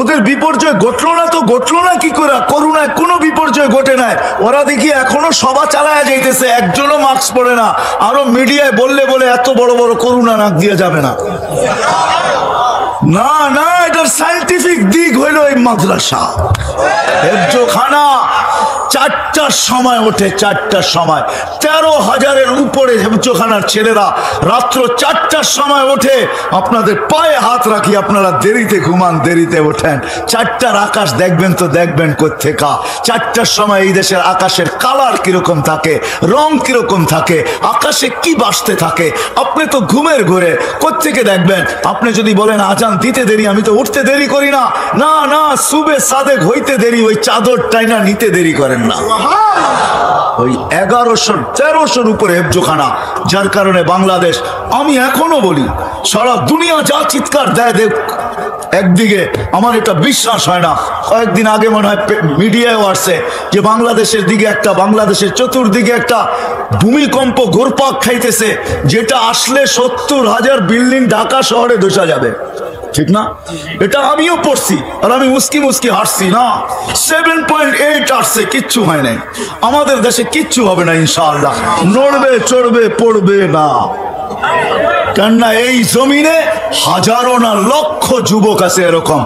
ওদের বিপর্যয় ঘটলো না তো ঘটলো না কি করে? করোনায় কোনো বিপর্যয় ঘটে নাই, ওরা দেখি এখনো সভা চালায় যাইতেছে, একজনও মাস্ক পরে না। আরো মিডিয়ায় বললে বলে এত বড় বড় করোনা নাক দিয়ে যাবে না। না না, এটার সায়েন্টিফিক দিক হইল এই মাদ্রাসা হেফজোখানা 4টার সময় ওঠে, 4টার সময়। 13,000-এর উপরে হেফজোখানার ছেলেরা রাত্র 4টার সময় ওঠে। আপনাদের পায়ে হাত রাখি, আপনারা দেরিতে ঘুমান, দেরিতে ওঠেন। 4টার আকাশ দেখবেন তো দেখবেন কোত্থেকা। 4টার সময় এই দেশের আকাশের কালার কিরকম থাকে, রং কিরকম থাকে, আকাশে কি বাসতে থাকে, আপনি তো ঘুমের ঘরে কোত্থেকে দেখবেন? আপনি যদি বলেন আজান দিতে দেরি, আমি তো উঠতে দেরি করি না। না না, সুবে সাদেক হইতে দেরি, ওই চাদর টাইনা নিতে দেরি করেন না। ওই 1100-1300-র উপরে হেফজোখানা, যার কারণে বাংলাদেশ, আমি এখনো বলি, সারা দুনিয়া যা চিৎকার দেয় দেখ, একদিকে আমার এটা বিশ্বাস হয় না। কয়েকদিন আগে মনে হয় মিডিয়ায় আসছে যে বাংলাদেশের দিকে একটা, বাংলাদেশের চতুর্দিকে একটা ভূমিকম্প ঘুরপাক খাইতেছে, যেটা আসলে 70,000 বিল্ডিং ঢাকা শহরে ধসে যাবে। ঠিক না? এটা আমিও পড়ছি, আর আমি মুস্কি মুস্কি হাসছি। না, 7.8 আসছে, কিচ্ছু হয় নাই। আমাদের দেশে কিচ্ছু হবে না ইনশাআল্লাহ, নড়বে চড়বে পড়বে না। কেননা এই জমিনে হাজারো না লক্ষ যুবক আছে এরকম,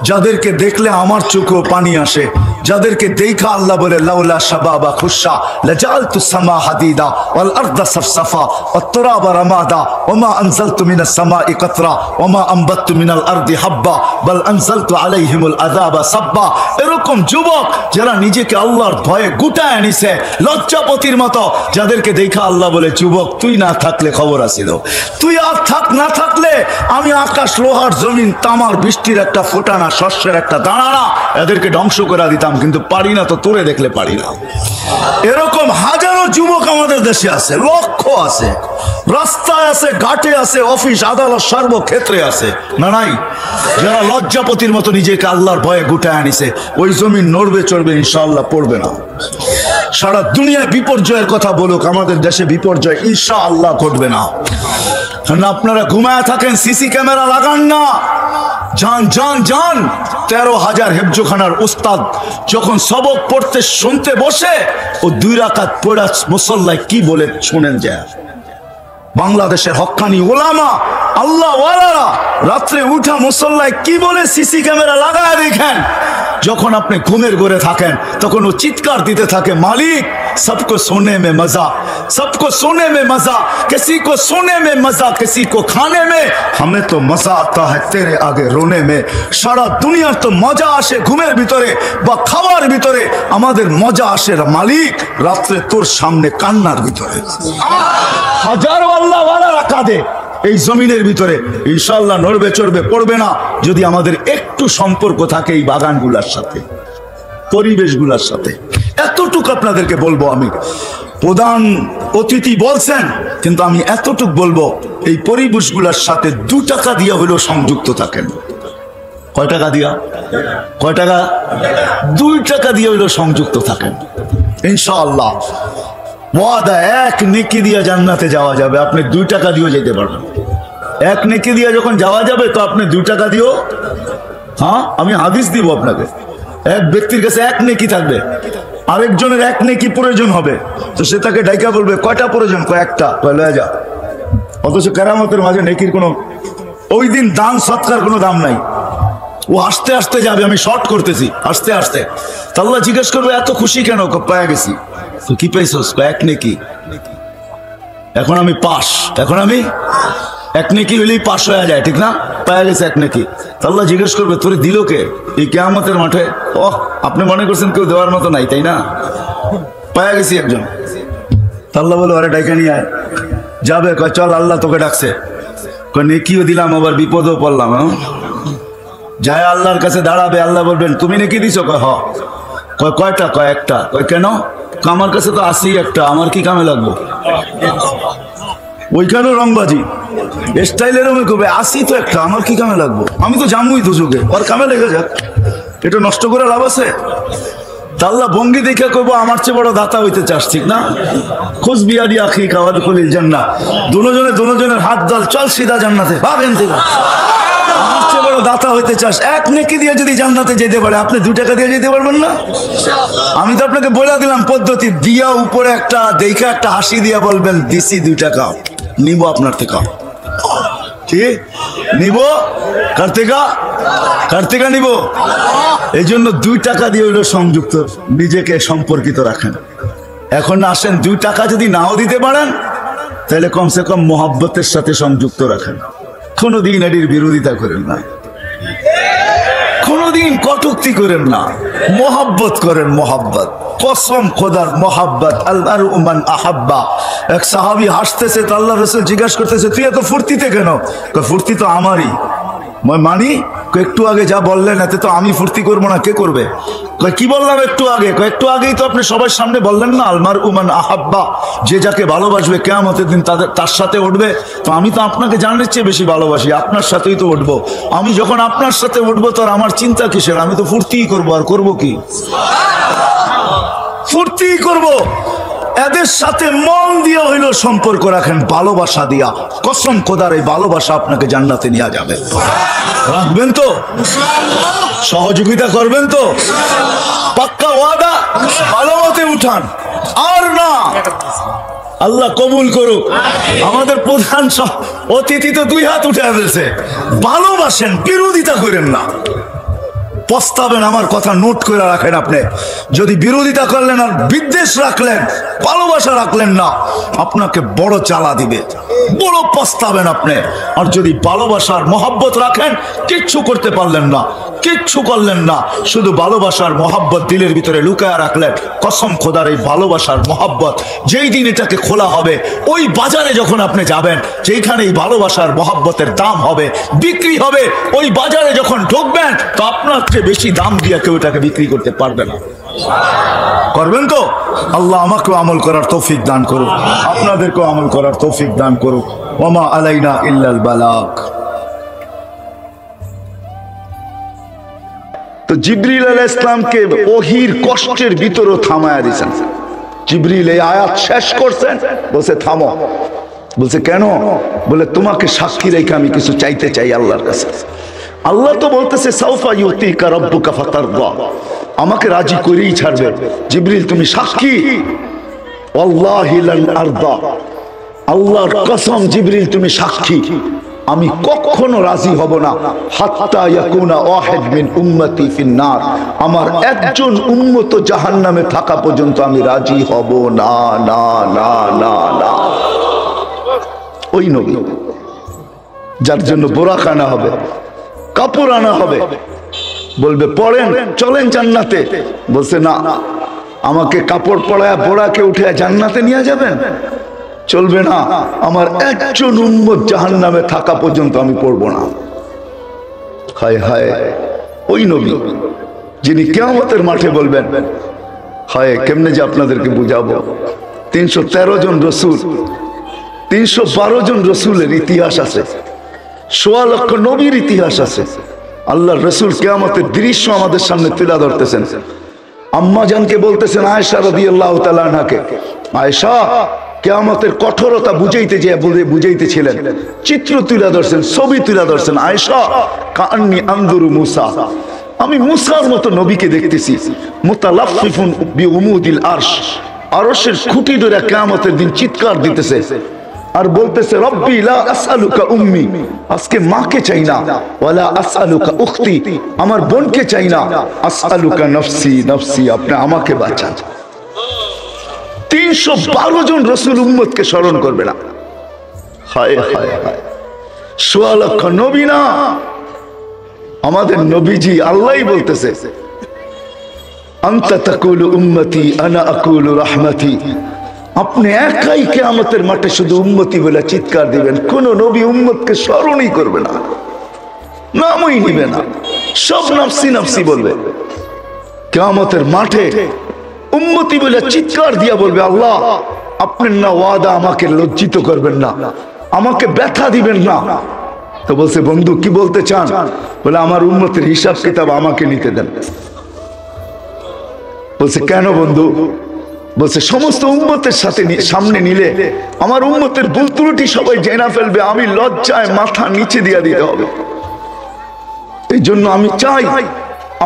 যাদেরকে দেখলে আমার চোখেও পানি আসে। যাদেরকে দেখা আল্লাহ বলে লাউলা শাবাবা খুশা লাজালতু সামা হাদিদা ওয়াল আরদা সাফসাফা ওয়াত তুরাবা রামাদা ওমা আনজালতু মিনাস সামাই কাতরা ওমা আমবাতু মিনাল আরদি হাব্বা বাল আনজালতু আলাইহিমুল আযাবা সাব্বা। এরকম যুবক যারা নিজেকে আল্লাহর ভয়ে গুটায় নিছে লজ্জাপতির মতো, যাদেরকে দেখা আল্লাহ বলে যুবক তুই না থাকলে খবর আছিল, তুই আর থাক না থাকলে আমি আকাশ লোহার জমিন তামার বৃষ্টির একটা ফোটানা শস্যের একটা দানা না এদেরকে ধ্বংস করে দিতাম, কিন্তু পারি না তো তোরে দেখলে পারি না। এরকম হাজারো যুবক আমাদের দেশে আছে, লক্ষ আছে, রাস্তায় আছে, ঘাটে আছে, অফিস আদালত সর্বক্ষেত্রে আছে, না নাই? যারা লজ্জাপতির মতো নিজেকে আল্লাহর ভয়ে গুটায় আনিছে, ওই জমিন নড়বে চড়বে ইনশাআল্লাহ পড়বে না। সারা দুনিয়ায় বিপর্যয়ের কথা বলুক, আমাদের দেশে বিপর্যয় ইনশাআল্লাহ ঘটবে না। আপনারা ঘুমায় থাকেন, সিসি ক্যামেরা লাগান না, যান যান যান। 13,000 হেফজোখানার উস্তাদ যখন সবক পড়তে শুনতে বসে, ও 2 রাকাত পড়া মুসল্লায় কি বলে শুনেন যায়। বাংলাদেশের হক্কানি ওলামা আল্লাহ ওয়ালারা রাত্রে উঠা মুসল্লায় কি বলে সিসি ক্যামেরা লাগায় দেখেন। যখন আপনি ঘুমের ঘরে থাকেন তখন ও চিৎকার দিতে থাকে, মালিক सबको सोने में मजा, सबको सोने में मजा, किसी को सोने में मजा, किसी को खाने में, हमें तो मजा आता है तेरे आगे रोने में। सारा दुनिया तो मजा आसे घुमेर ভিতরে বা খাওয়ার ভিতরে, আমাদের মজা আসে মালিক রাত্রে তোর সামনে কান্নার ভিতরে। হাজারো আল্লাহ ওয়ালারা কাঁদে এই জমিনের ভিতরে, ইনশাআল্লাহ নড়বে চড়বে পড়বে না যদি আমাদের একটু সম্পর্ক থাকে এই বাগানগুলোর সাথে, পরিবেশগুলোর সাথে। এতটুকু আপনাদেরকে বলবো, আমি প্রধান অতিথি বলছেন কিন্তু আমি এতটুকু বলবো, এই পরিবেশগুলোর সাথে 2 টাকা দিয়ে হলেও সংযুক্ত থাকেন। কয় টাকা দিয়া? কয় টাকা? 2 টাকা দিয়ে হলেও সংযুক্ত থাকেন ইনশাআল্লাহ। ওয়াদা, 1 নেকি দিয়ে জান্নাতে যাওয়া যাবে, আপনি 2 টাকা দিয়েও যেতে পারবেন। 1 নেকি দিয়ে যখন যাওয়া যাবে তো আপনি 2 টাকা দিও। হ্যাঁ, আমি হাদিস দিব আপনাকে। এক ব্যক্তির কাছে 1 নেকি থাকবে, আরেকজনের 1 নেকি প্রয়োজন হবে, তো সে তাকে ডাইকা বলবে কয়টা প্রয়োজন? কয়েকটা। লয়ে যা। অথচ কেরামতের মাঝে নেকির কোনো, ওই দিন দান সৎকার কোনো দাম নাই। ও আস্তে আস্তে যাবে, আমি শর্ট করতেছি, আস্তে আস্তে। আল্লাহ জিজ্ঞেস করবে এত খুশি কেন? পায়া গেছি। তো কি পাইছস? 1 নেকি। এখন আমি পাস, এখন আমি 1 নেকি হলেই পাস হয়ে যায়, ঠিক না? পায়া গেছে 1 নেকি। আল্লাহ জিজ্ঞেস করবে তোরে দিল কে এই কিয়ামতের মাঠে? ওহ, আপনি মনে করছেন কেউ দেওয়ার মতো নাই, তাই না? পায়া গেছি একজন। আল্লাহ বলে আরে ডাইকা নিয়ে আয়। যাবে, কয় চল আল্লাহ তোকে ডাকছে। কয় নেকিও দিলাম আবার বিপদও পড়লাম। যায় আল্লাহর কাছে দাঁড়াবে, আল্লাহ বলবেন তুমি নেকি দিছো? কয় হ। কয় কয়টা? কয় 1টা। কয় কেন? আমার কাছে তো আসি একটা, আমার কি কামে লাগবো? ওইখানেও রংবাজি স্টাইলের করবে, আসি তো একটা, আমার কি কামে লাগবো? আমি তো জামুই দুযোগে, ওর কামে লেগে যাক, এটা নষ্ট করে লাভ আছে? আল্লাহ ভঙ্গি দেখে করবো আমার চেয়ে বড় দাতা হইতে চাস, ঠিক না? খোঁজ বিয়ারি আখি খাওয়ার খলিল জান্নাত, দুজনের হাত দল, চল সিধা জান্নাতে, ভাবেন থেকে আমার চেয়ে বড় দাতা হইতে চাস, 1 নেকি দিয়ে যদি জান্নাতে যেতে পারে, আপনি 2 টাকা দিয়ে যেতে পারবেন না? আমি তো আপনাকে বলে দিলাম পদ্ধতি, দিয়া উপরে একটা দেখা একটা হাসি দিয়া বলবেন দিছি 2 টাকা, নিব আপনার থেকে। ঠিক নিব, কার থেকে নিব? এই জন্য 2 টাকা দিয়ে হইলো সংযুক্ত, নিজেকে সম্পর্কিত রাখেন। এখন আসেন 2 টাকা যদি নাও দিতে পারেন তাহলে কমসে কম মোহাব্বতের সাথে সংযুক্ত রাখেন। কোনদিন এটির বিরোধিতা করেন না, কোনদিন কটূক্তি করেন না, মোহাব্বত করেন। মোহাব্বত, কসম খোদার মোহাব্বত। আল্লাহর উমান আহাব্বা। এক সাহাবী হাসতেছে, তো আল্লাহ রাসূল জিজ্ঞাসা করতেছে তুই এত ফুর্তিতে কেন? ফুর্তি তো আমারই। মানি? একটু আগে যা বললেন এতে তো আমি ফুর্তি করবো না, কে করবে? কি বললাম একটু আগে? একটু আগেই তো আপনি সবার সামনে বললেন না আলমার উমান আহাব্বা, যে যাকে ভালোবাসবে কিয়ামতের দিন তার সাথে উঠবে। তো আমি তো আপনাকে জানার চেয়ে বেশি ভালোবাসি, আপনার সাথেই তো উঠবো। আমি যখন আপনার সাথে উঠবো তো আমার চিন্তা কিসের? আমি তো ফুর্তিই করবো, আর করবো কি? ফুর্তিই করবো। এদের সাথে মন দিয়ে হইল সম্পর্ক রাখেন, ভালোবাসা দিয়া। কসম খোদার এই ভালোবাসা আপনাকে জান্নাতে নিয়ে যাবে। রাখবেন তো? সহযোগিতা করবেন তো? পাক্কা ওয়াদা? ভালো মতে উঠান, আর না আল্লাহ কবুল করুক। আমাদের প্রধান অতিথি তো 2 হাত উঠে ফেলছে। ভালোবাসেন, বিরোধিতা করেন না। পস্তাবেন, আমার কথা নোট করে রাখেন। আপনি যদি বিরোধিতা করলেন আর বিদ্বেষ রাখলেন, ভালোবাসা রাখলেন না, আপনাকে বড় জ্বালা দিবে, বড় পস্তাবেন আপনি। আর যদি ভালোবাসার মহব্বত রাখেন, কিচ্ছু করতে পারলেন না, কিচ্ছু করলেন না, শুধু ভালোবাসার মহব্বত দিলের ভিতরে লুকায়া রাখলেন, কসম খোদার এই ভালোবাসার মহব্বত যেই দিন এটাকে খোলা হবে, ওই বাজারে যখন আপনি যাবেন যেখানে এই ভালোবাসার মহব্বতের দাম হবে, বিক্রি হবে, ওই বাজারে যখন ঢুকবেন তো আপনার চেয়ে বেশি দাম দিয়ে কেউ এটাকে বিক্রি করতে পারবে না। করবেন তো? আল্লাহ আমাকেও আমল করার তৌফিক দান করুক, আপনাদেরকেও আমল করার তৌফিক দান করুক। ওমা আলাইনা ইল্লাল বালাগ। তো জিবরিল আলাইহিস সালামকে ওহির কষ্টের ভিতরে থামায়া দিয়েছেন। জিবরিল এই আয়াত শেষ করছেন, বলছে থামো। বলছে কেন? বলে তোমাকে সাক্ষী রেখে আমি কিছু চাইতে চাই আল্লাহর কাছে। আল্লাহ তো বলতেছে সাউফা ইউতিকা রাব্বুকা ফাতারদা, আমাকে রাজি করেই ছাড়বে। জিবরিল তুমি সাক্ষী, ওয়াল্লাহি লান আরদা, আল্লাহর কসম জিবরিল তুমি সাক্ষী, আমি কখনো রাজি হব না হাত্তা ইয়াকুনা ওয়াহিদ মিন উম্মতি ফিন নার, আমার একজন উম্মত জাহান্নামে থাকা পর্যন্ত আমি রাজি হব না, না না না না। ওই নবী যার জন্য বোরাক আনা হবে, কাপড় আনা হবে, বলবে পড়েন চলেন জান্নাতে, বলছে না, আমাকে কাপড় পরায়া বোরাকে উঠে জান্নাতে নিয়ে যাবেন, চলবে না, আমার একজন উম্মত জাহান্নামে থাকা পর্যন্ত আমি পড়বো না। হায় হায়, ওই নবী যিনি কিয়ামতের মাঠে বলবেন, হায় কেমনে যে আপনাদেরকে বুঝাবো। 313 জন রসুল, 312 জন রসুলের ইতিহাস আছে, 1.25 লক্ষ নবীর ইতিহাস আছে। আল্লাহর রসুল কিয়ামতের দৃশ্য আমাদের সামনে তুলে ধরতেছেন। আম্মা জানকে বলতেছেন আয়েশা রাদিয়াল্লাহু তাআলা আনহাকে, আয়েশা কিয়ামতের কঠোরতা বুঝাইতেছিলেন, চিত্র তুলে ধরছেন, ছবি তুলে ধরছেন। আয়েশা কান্নি আনদুরু মুসা, আমি মুসার মতো নবীকে দেখতেছি, মুতালাফফিফুন বিউমুদিল আরশ, আরশের খুঁটি ধরে কিয়ামতের দিন চিৎকার দিতেছে আর বলতেছে রব্বি লা আসআলুকা উম্মি, আজকে মাকে চাই না, ওয়ালা আসআলুকা উখতি, আমার বোনকে চাই না, আসআলুকা নফসি নফসি, আপনি আমাকে বাঁচান। 312 জন রসুল উম্মতকে স্মরণ করবে না। হায় হায় হায়, 1.25 লক্ষ নবী না, আমাদের নবীজি আল্লাহই বলতেছে আনতা তাকুলু উম্মতি আনা আকুলু রাহমাতি, আপনি একাই কিয়ামতের মাঠে শুধু উম্মতি বলে চিৎকার দিবেন, কোন নবী উম্মতকে স্মরণই করবে না, নামই নিবে না, সব নফসি নফসি বলবে। কিয়ামতের মাঠে উম্মতি বলে চিৎকার দিয়া বলবে, আল্লাহ আপনার না ওয়াদা, আমাকে লজ্জিত করবেন না, আমাকে ব্যথা দিবেন না। তো বলছে বন্ধু কি বলতে চান? বলে আমার উম্মতের হিসাব কিতাব আমাকে নিতে দেন। বলছে কেন বন্ধু? বলছে সমস্ত উম্মতের সাথে সামনে নিলে আমার উম্মতের ভুল ত্রুটি সবাই জেনে ফেলবে, আমি লজ্জায় মাথা নিচে দিয়ে দিতে হবে, এই জন্য আমি চাই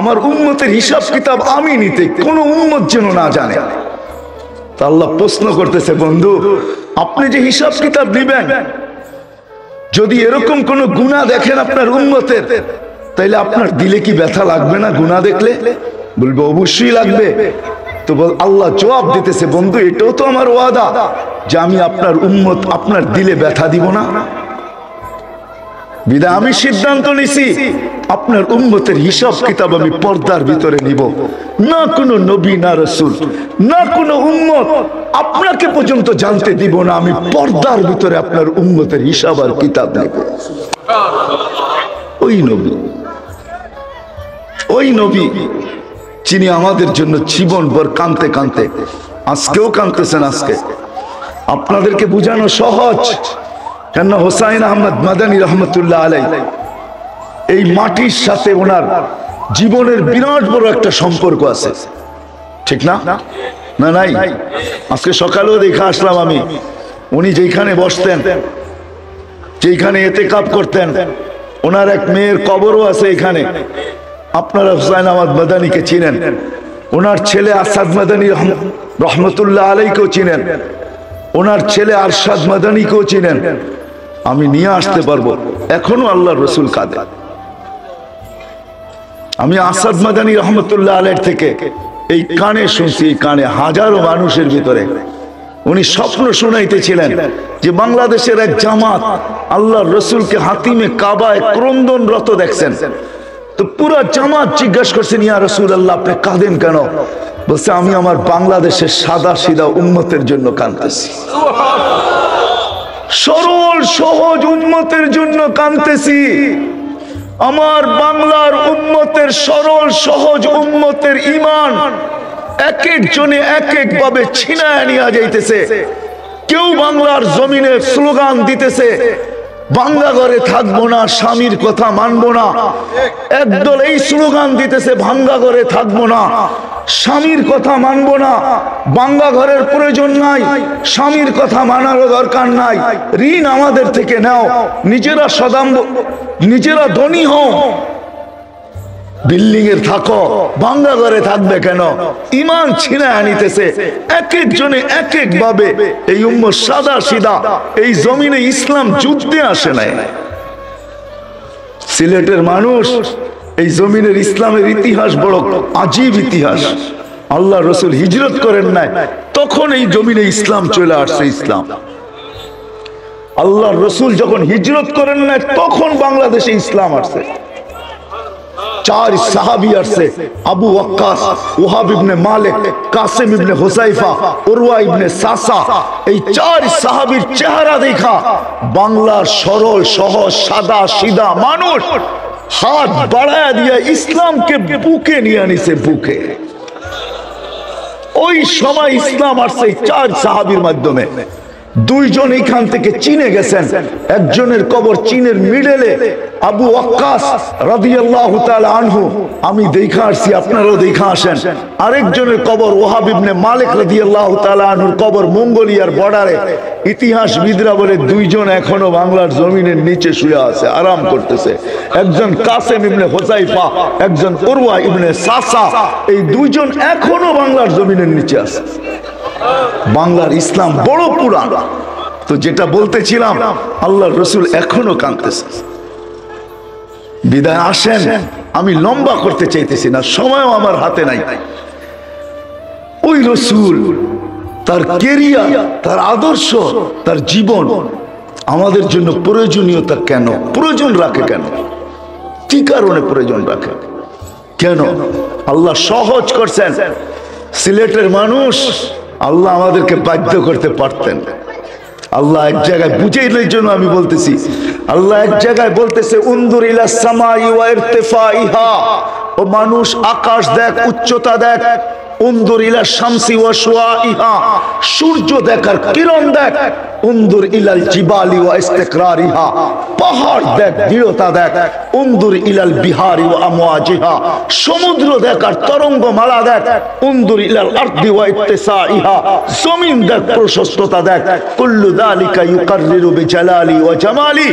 আমার উম্মতের হিসাব কিতাব আমি নিতে, কোন উম্মত যেন না জানে। তা আল্লাহ প্রশ্ন করতেছে বন্ধু আপনি যে হিসাব কিতাব দিবেন, যদি এরকম কোন গুনাহ দেখেন আপনার উম্মতের, তাইলে আপনার দিলে কি ব্যথা লাগবে না? গুনাহ দেখলে বলবে অবশ্যই লাগবে। তো আল্লাহ জবাব দিতেছে বন্ধু এটাও তো আমার ওয়াদা যে আমি আপনার উম্মত আপনার দিলে ব্যথা দিব না, বিধায় আমি সিদ্ধান্ত নিছি আপনার উম্মতের হিসাব কিতাব আমি পর্দার ভিতরে নিব না, কোনো নবী না রাসূল না কোনো উম্মত আপনাকে পর্যন্ত জানতে দিব না, আমি পর্দার ভিতরে আপনার উম্মতের হিসাব আর কিতাব নেব। ওই নবী যিনি আমাদের জন্য জীবনভর কাঁদতে কাঁদতে, আজকেও কাঁদতেছেন। আজকে আপনাদেরকে বুঝানো সহজ, কেন হোসাইন আহমদ মাদানী রহমতুল্লাহ আলাইহি এই মাটির সাথে ওনার জীবনের বিরাট বড় একটা সম্পর্ক আছে, ঠিক না? না নাই? আজকে সকালেও দেখে আসলাম আমি, উনি যেখানে বসতেন, যেখানে ইতিকাফ করতেন, ওনার এক মেয়ের কবরও আছে এখানে। আপনারা হুসাইন আহমদ মাদানীকে চিনেন, ওনার ছেলে আসাদ মাদানী রহমতুল্লাহ আলাইহিকেও চিনেন, ওনার ছেলে আরশাদ মাদানীকেও চিনেন। আমি নিয়ে আসতে পারবো, এখনো আল্লাহর রসুল কাঁদে। আমি আসাদ মাদানী রহমতুল্লাহ আলাইহির থেকে এই কানে শুনছি, এই কানে হাজারো মানুষের ভিতরে উনি স্বপ্ন শুনাইতেছিলেন যে বাংলাদেশের এক জামাত আল্লাহর রসুলকে হাতিমে কাবায় ক্রন্দনরত দেখছেন। তো পুরো জামাত জিজ্ঞাসা করছেন, ইয়া রাসূলুল্লাহ আপনি কাঁদেন কেন? বলছে আমি আমার বাংলাদেশের সাদা সিধা উম্মতের জন্য কাঁদতেছি, সরল সহজ উম্মতের জন্য কাঁদতেছি। আমার বাংলার উম্মতের সরল সহজ উম্মতের ঈমান এক একজনে এক এক ভাবে ছিনায় নিয়ে যাইতেছে। কেউ বাংলার জমিনে স্লোগান দিতেছে, বাংলা ঘরে থাকবো না, স্বামীর কথা মানবো না। একদল এই স্লোগান দিতেছে, ভাঙ্গা ঘরে থাকবো না, স্বামীর কথা মানবো না, বাংলা ঘরের প্রয়োজন নাই, স্বামীর কথা মানারও দরকার নাই, ঋণ আমাদের থেকে নাও, নিজেরা সদাম্ব, নিজেরা ধনী হও, বিল্ডিং এর থাকো, বাংলা ঘরে থাকবে কেন? ঈমান ছিনায় আনিতেছে এক একজনে এক এক ভাবে। এই উম্মত সাদা সিধা, এই জমিনে ইসলাম যুদ্ধে আসে নাই। সিলেটের মানুষ, এই জমিনের ইসলামের ইতিহাস বড় আজীব ইতিহাস। আল্লাহ রসুল হিজরত করেন নাই, তখন এই জমিনে ইসলাম চলে আসছে। ইসলাম আল্লাহ রসুল যখন হিজরত করেন নাই, তখন বাংলাদেশে ইসলাম আসছে। চার সাহাবী আসছে, আবু ওয়াক্কাস, ওহাব ইবনে মালিক, কাসিম ইবনে হুযায়ফা, উরওয়া ইবনে সাসা। এই চার সাহাবীর চেহারা দেখা বাংলার সরল সহজ সাদা সিধা মানুষ হাত বাড়ায়া দিয়ে ইসলামকে বুকে নিয়ে আনিছে, বুকে। ওই সময় ইসলাম আসছে চার সাহাবীর মাধ্যমে। দুইজন এখান থেকে চীনে গেছেন, একজনের কবর চীনের মিডলে, আবু ওয়াক্কাস রাদিয়াল্লাহু তাআলা আনহু, আমি দেখা আসছি, আপনারাও দেখা আসেন। আরেকজনের কবর ওহাব ইবনে মালিক রাদিয়াল্লাহু তাআলা আনহুর কবর মঙ্গোলিয়ার বর্ডারে। ইতিহাসবিদরা বলে দুইজন এখনো বাংলার জমিনের নিচে শুয়ে আছে, আরাম করতেছে। একজন কাসিম ইবনে হুযায়ফা, একজন উরওয়া ইবনে সাসা। এই দুইজন এখনো বাংলার জমিনের নিচে আছে। বাংলার ইসলাম বড় পুরাণ। তো যেটা বলতেছিলাম, আল্লাহর রসুল এখনো কাঁদতেছে। বিদায় আসেন, আমি লম্বা করতে চাইতেছি না, সময়ও আমার হাতে নাই। ওই রসুল, তার কেরিয়ার, তার আদর্শ, তার জীবন আমাদের জন্য প্রয়োজনীয়তা কেন, প্রয়োজন রাখে কেন, কি কারণে প্রয়োজন রাখে কেন? আল্লাহ সহজ করছেন। সিলেটের মানুষ, আল্লাহ আমাদেরকে বাধ্য করতে পারতেন। আল্লাহ এক জায়গায় বুঝাইলের জন্য আমি বলতেছি, আল্লাহ এক জায়গায় বলতেছে, উনদুর ইলা সামাই ওয়া ইরতিফাইহা, ও মানুষ আকাশ দেখ, উচ্চতা দেখ। উনদুর ইলা শামসি ওয়া শুআইহা, সূর্য দেখার কিরণ দেখ। উনদুর ইলাল জিবালি ওয়া ইস্তিকরারিহা, পাহাড় দেখ, দৃঢ়তা দেখ। উনদুর ইলাল বিহারি ওয়া আমওয়াজিহা, সমুদ্র দেখ আর তরঙ্গমালা দেখ। উনদুর ইলাল আরদি ওয়া ইত্তিসাইহা, জমিন দেখ, প্রশস্ততা দেখ। কুল্লু যালিকা ইউকাররিরু বিজালালি ওয়া জামালি,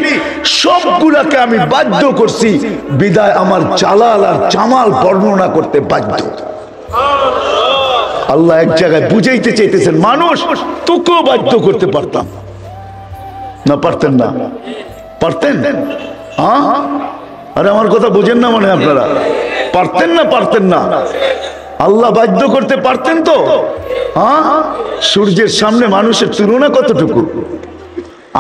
সবগুলাকে আমি বাধ্য করছি, বিদায় আমার জালাল আর জামাল বর্ণনা করতে বাধ্য। আল্লাহ এক জায়গায় বুঝাইতে চাইতেছেন, মানুষ তোকেও বাধ্য করতে পারতাম না, পারতেন না? পারতেন? আরে আমার কথা বুঝেন না মনে আপনারা? পারতেন না? পারতেন না? আল্লাহ বাধ্য করতে পারতেন তো। সূর্যের সামনে মানুষের তুলনা কতটুকু,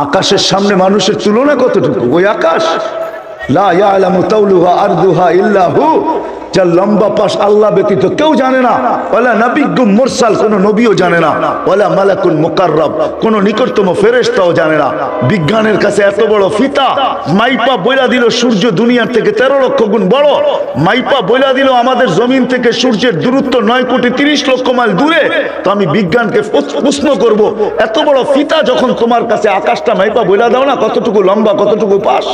আকাশের সামনে মানুষের তুলনা কতটুকু? ওই আকাশ, লা ইয়ালামু তাওলুহা আরদুহা ইল্লা হু, যার লম্বা পাশ আল্লাহ ব্যতীত কেউ জানে না। ওয়ালা নাবিয়্যুম মুরসাল, কোন নবীও জানে না। ওয়ালা মালাকুন মুকাররাব, কোন নিকটতম ফেরেশতাও জানে না। বিজ্ঞানের কাছে এত বড় ফিতা, মাইপা বইলা দিল সূর্য দুনিয়ার থেকে 13 লক্ষ গুণ বড়। মাইপা বইলা দিল আমাদের জমিন থেকে সূর্যের দূরত্ব 9,30,00,000 মাইল দূরে। তো আমি বিজ্ঞানকে প্রশ্ন করব, এত বড় ফিতা যখন তোমার কাছে, আকাশটা মাইপা বইলা দাও না কতটুকু লম্বা, কতটুকু পাশ?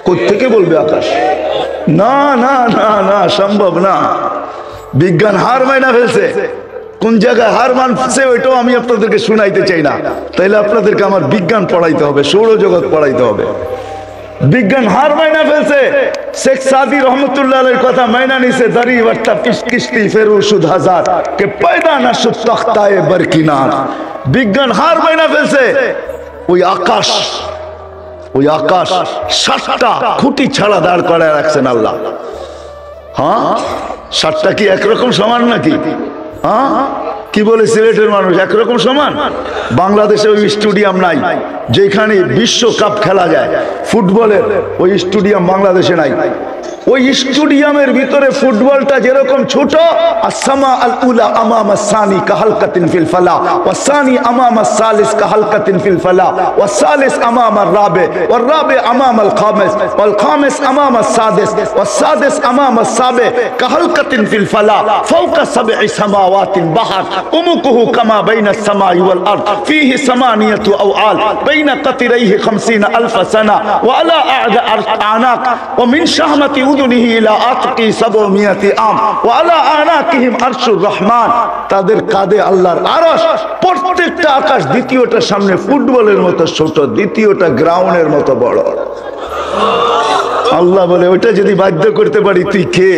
কোত্থেকে বলবে আকাশ? না না না না, সম্ভব না। বিজ্ঞান হার মাইনা ফেলছে। কোন জায়গায় হার মানছে ওইটাও আমি আপনাদেরকে শুনাইতে চাই না। তাইলে আপনাদেরকে আমার বিজ্ঞান পড়াইতে হবে, সৌরজগৎ পড়াইতে হবে। বিজ্ঞান হার মাইনা ফেলছে। শেখ সাদি রহমতুল্লাহ আলাইহির কথা মাইনা নিছে, দাড়ি বাট্টা কিস্তি ফেরু সুদ হাজার কে পয়দা না সুদ তখতায়ে বরকিনার। বিজ্ঞান হার মাইনা ফেলছে। ওই আকাশ ওই আকাশ 7টা খুঁটি ছাড়া দাঁড় করায় রাখছেন আল্লাহ। হ্যাঁ, 7টা কি একরকম সমান নাকি? হ্যাঁ, কি বলে সিলেটের মানুষ একরকম সমান? বাংলাদেশে ওই স্টেডিয়াম নাই যেখানে বিশ্বকাপ খেলা যায় ফুটবলের, ওই স্টেডিয়াম বাংলাদেশে নাই। ওই স্টেডিয়ামের ভিতরে ফুটবলটা যেরকম ছোট, আসসামা আল উলা আমামা সানি কাহালকাতিন ফিল ফালা ওয়া সানি আমামা সালিস কাহালকাতিন ফিল ফালা ওয়া সালিস আমামা রাবে ওয়া রাবে আমামা আল খামিস ওয়াল খামিস আমামা সাদিস ওয়া সাদিস আমামা সাবে কাহালকাতিন ফিল ফালা ফাওকা সাবঈ সামাওয়াতিন বাহার উমুকুহু কামা বাইনা সামাই ওয়াল আরদ ফীহি সামানিয়াতু আওআল বাইনা কাতিরাইহি 50000 সানা ওয়া আলা আ'নাক ওয়া মিন শাহমাতি উযুনিহি ইলা আতকি 700 আম ওয়া আলা আ'নাকিহিম আরশুর রহমান। তাদের কাঁধে আল্লাহর আরশ। প্রত্যেকটা আকাশ দ্বিতীয়টার সামনে ফুটবলের মতো ছোট, দ্বিতীয়টা গ্রাউন্ডের মতো বড়। আল্লাহ বলে ওইটা যদি বাধ্য করতে পারি তুই কে?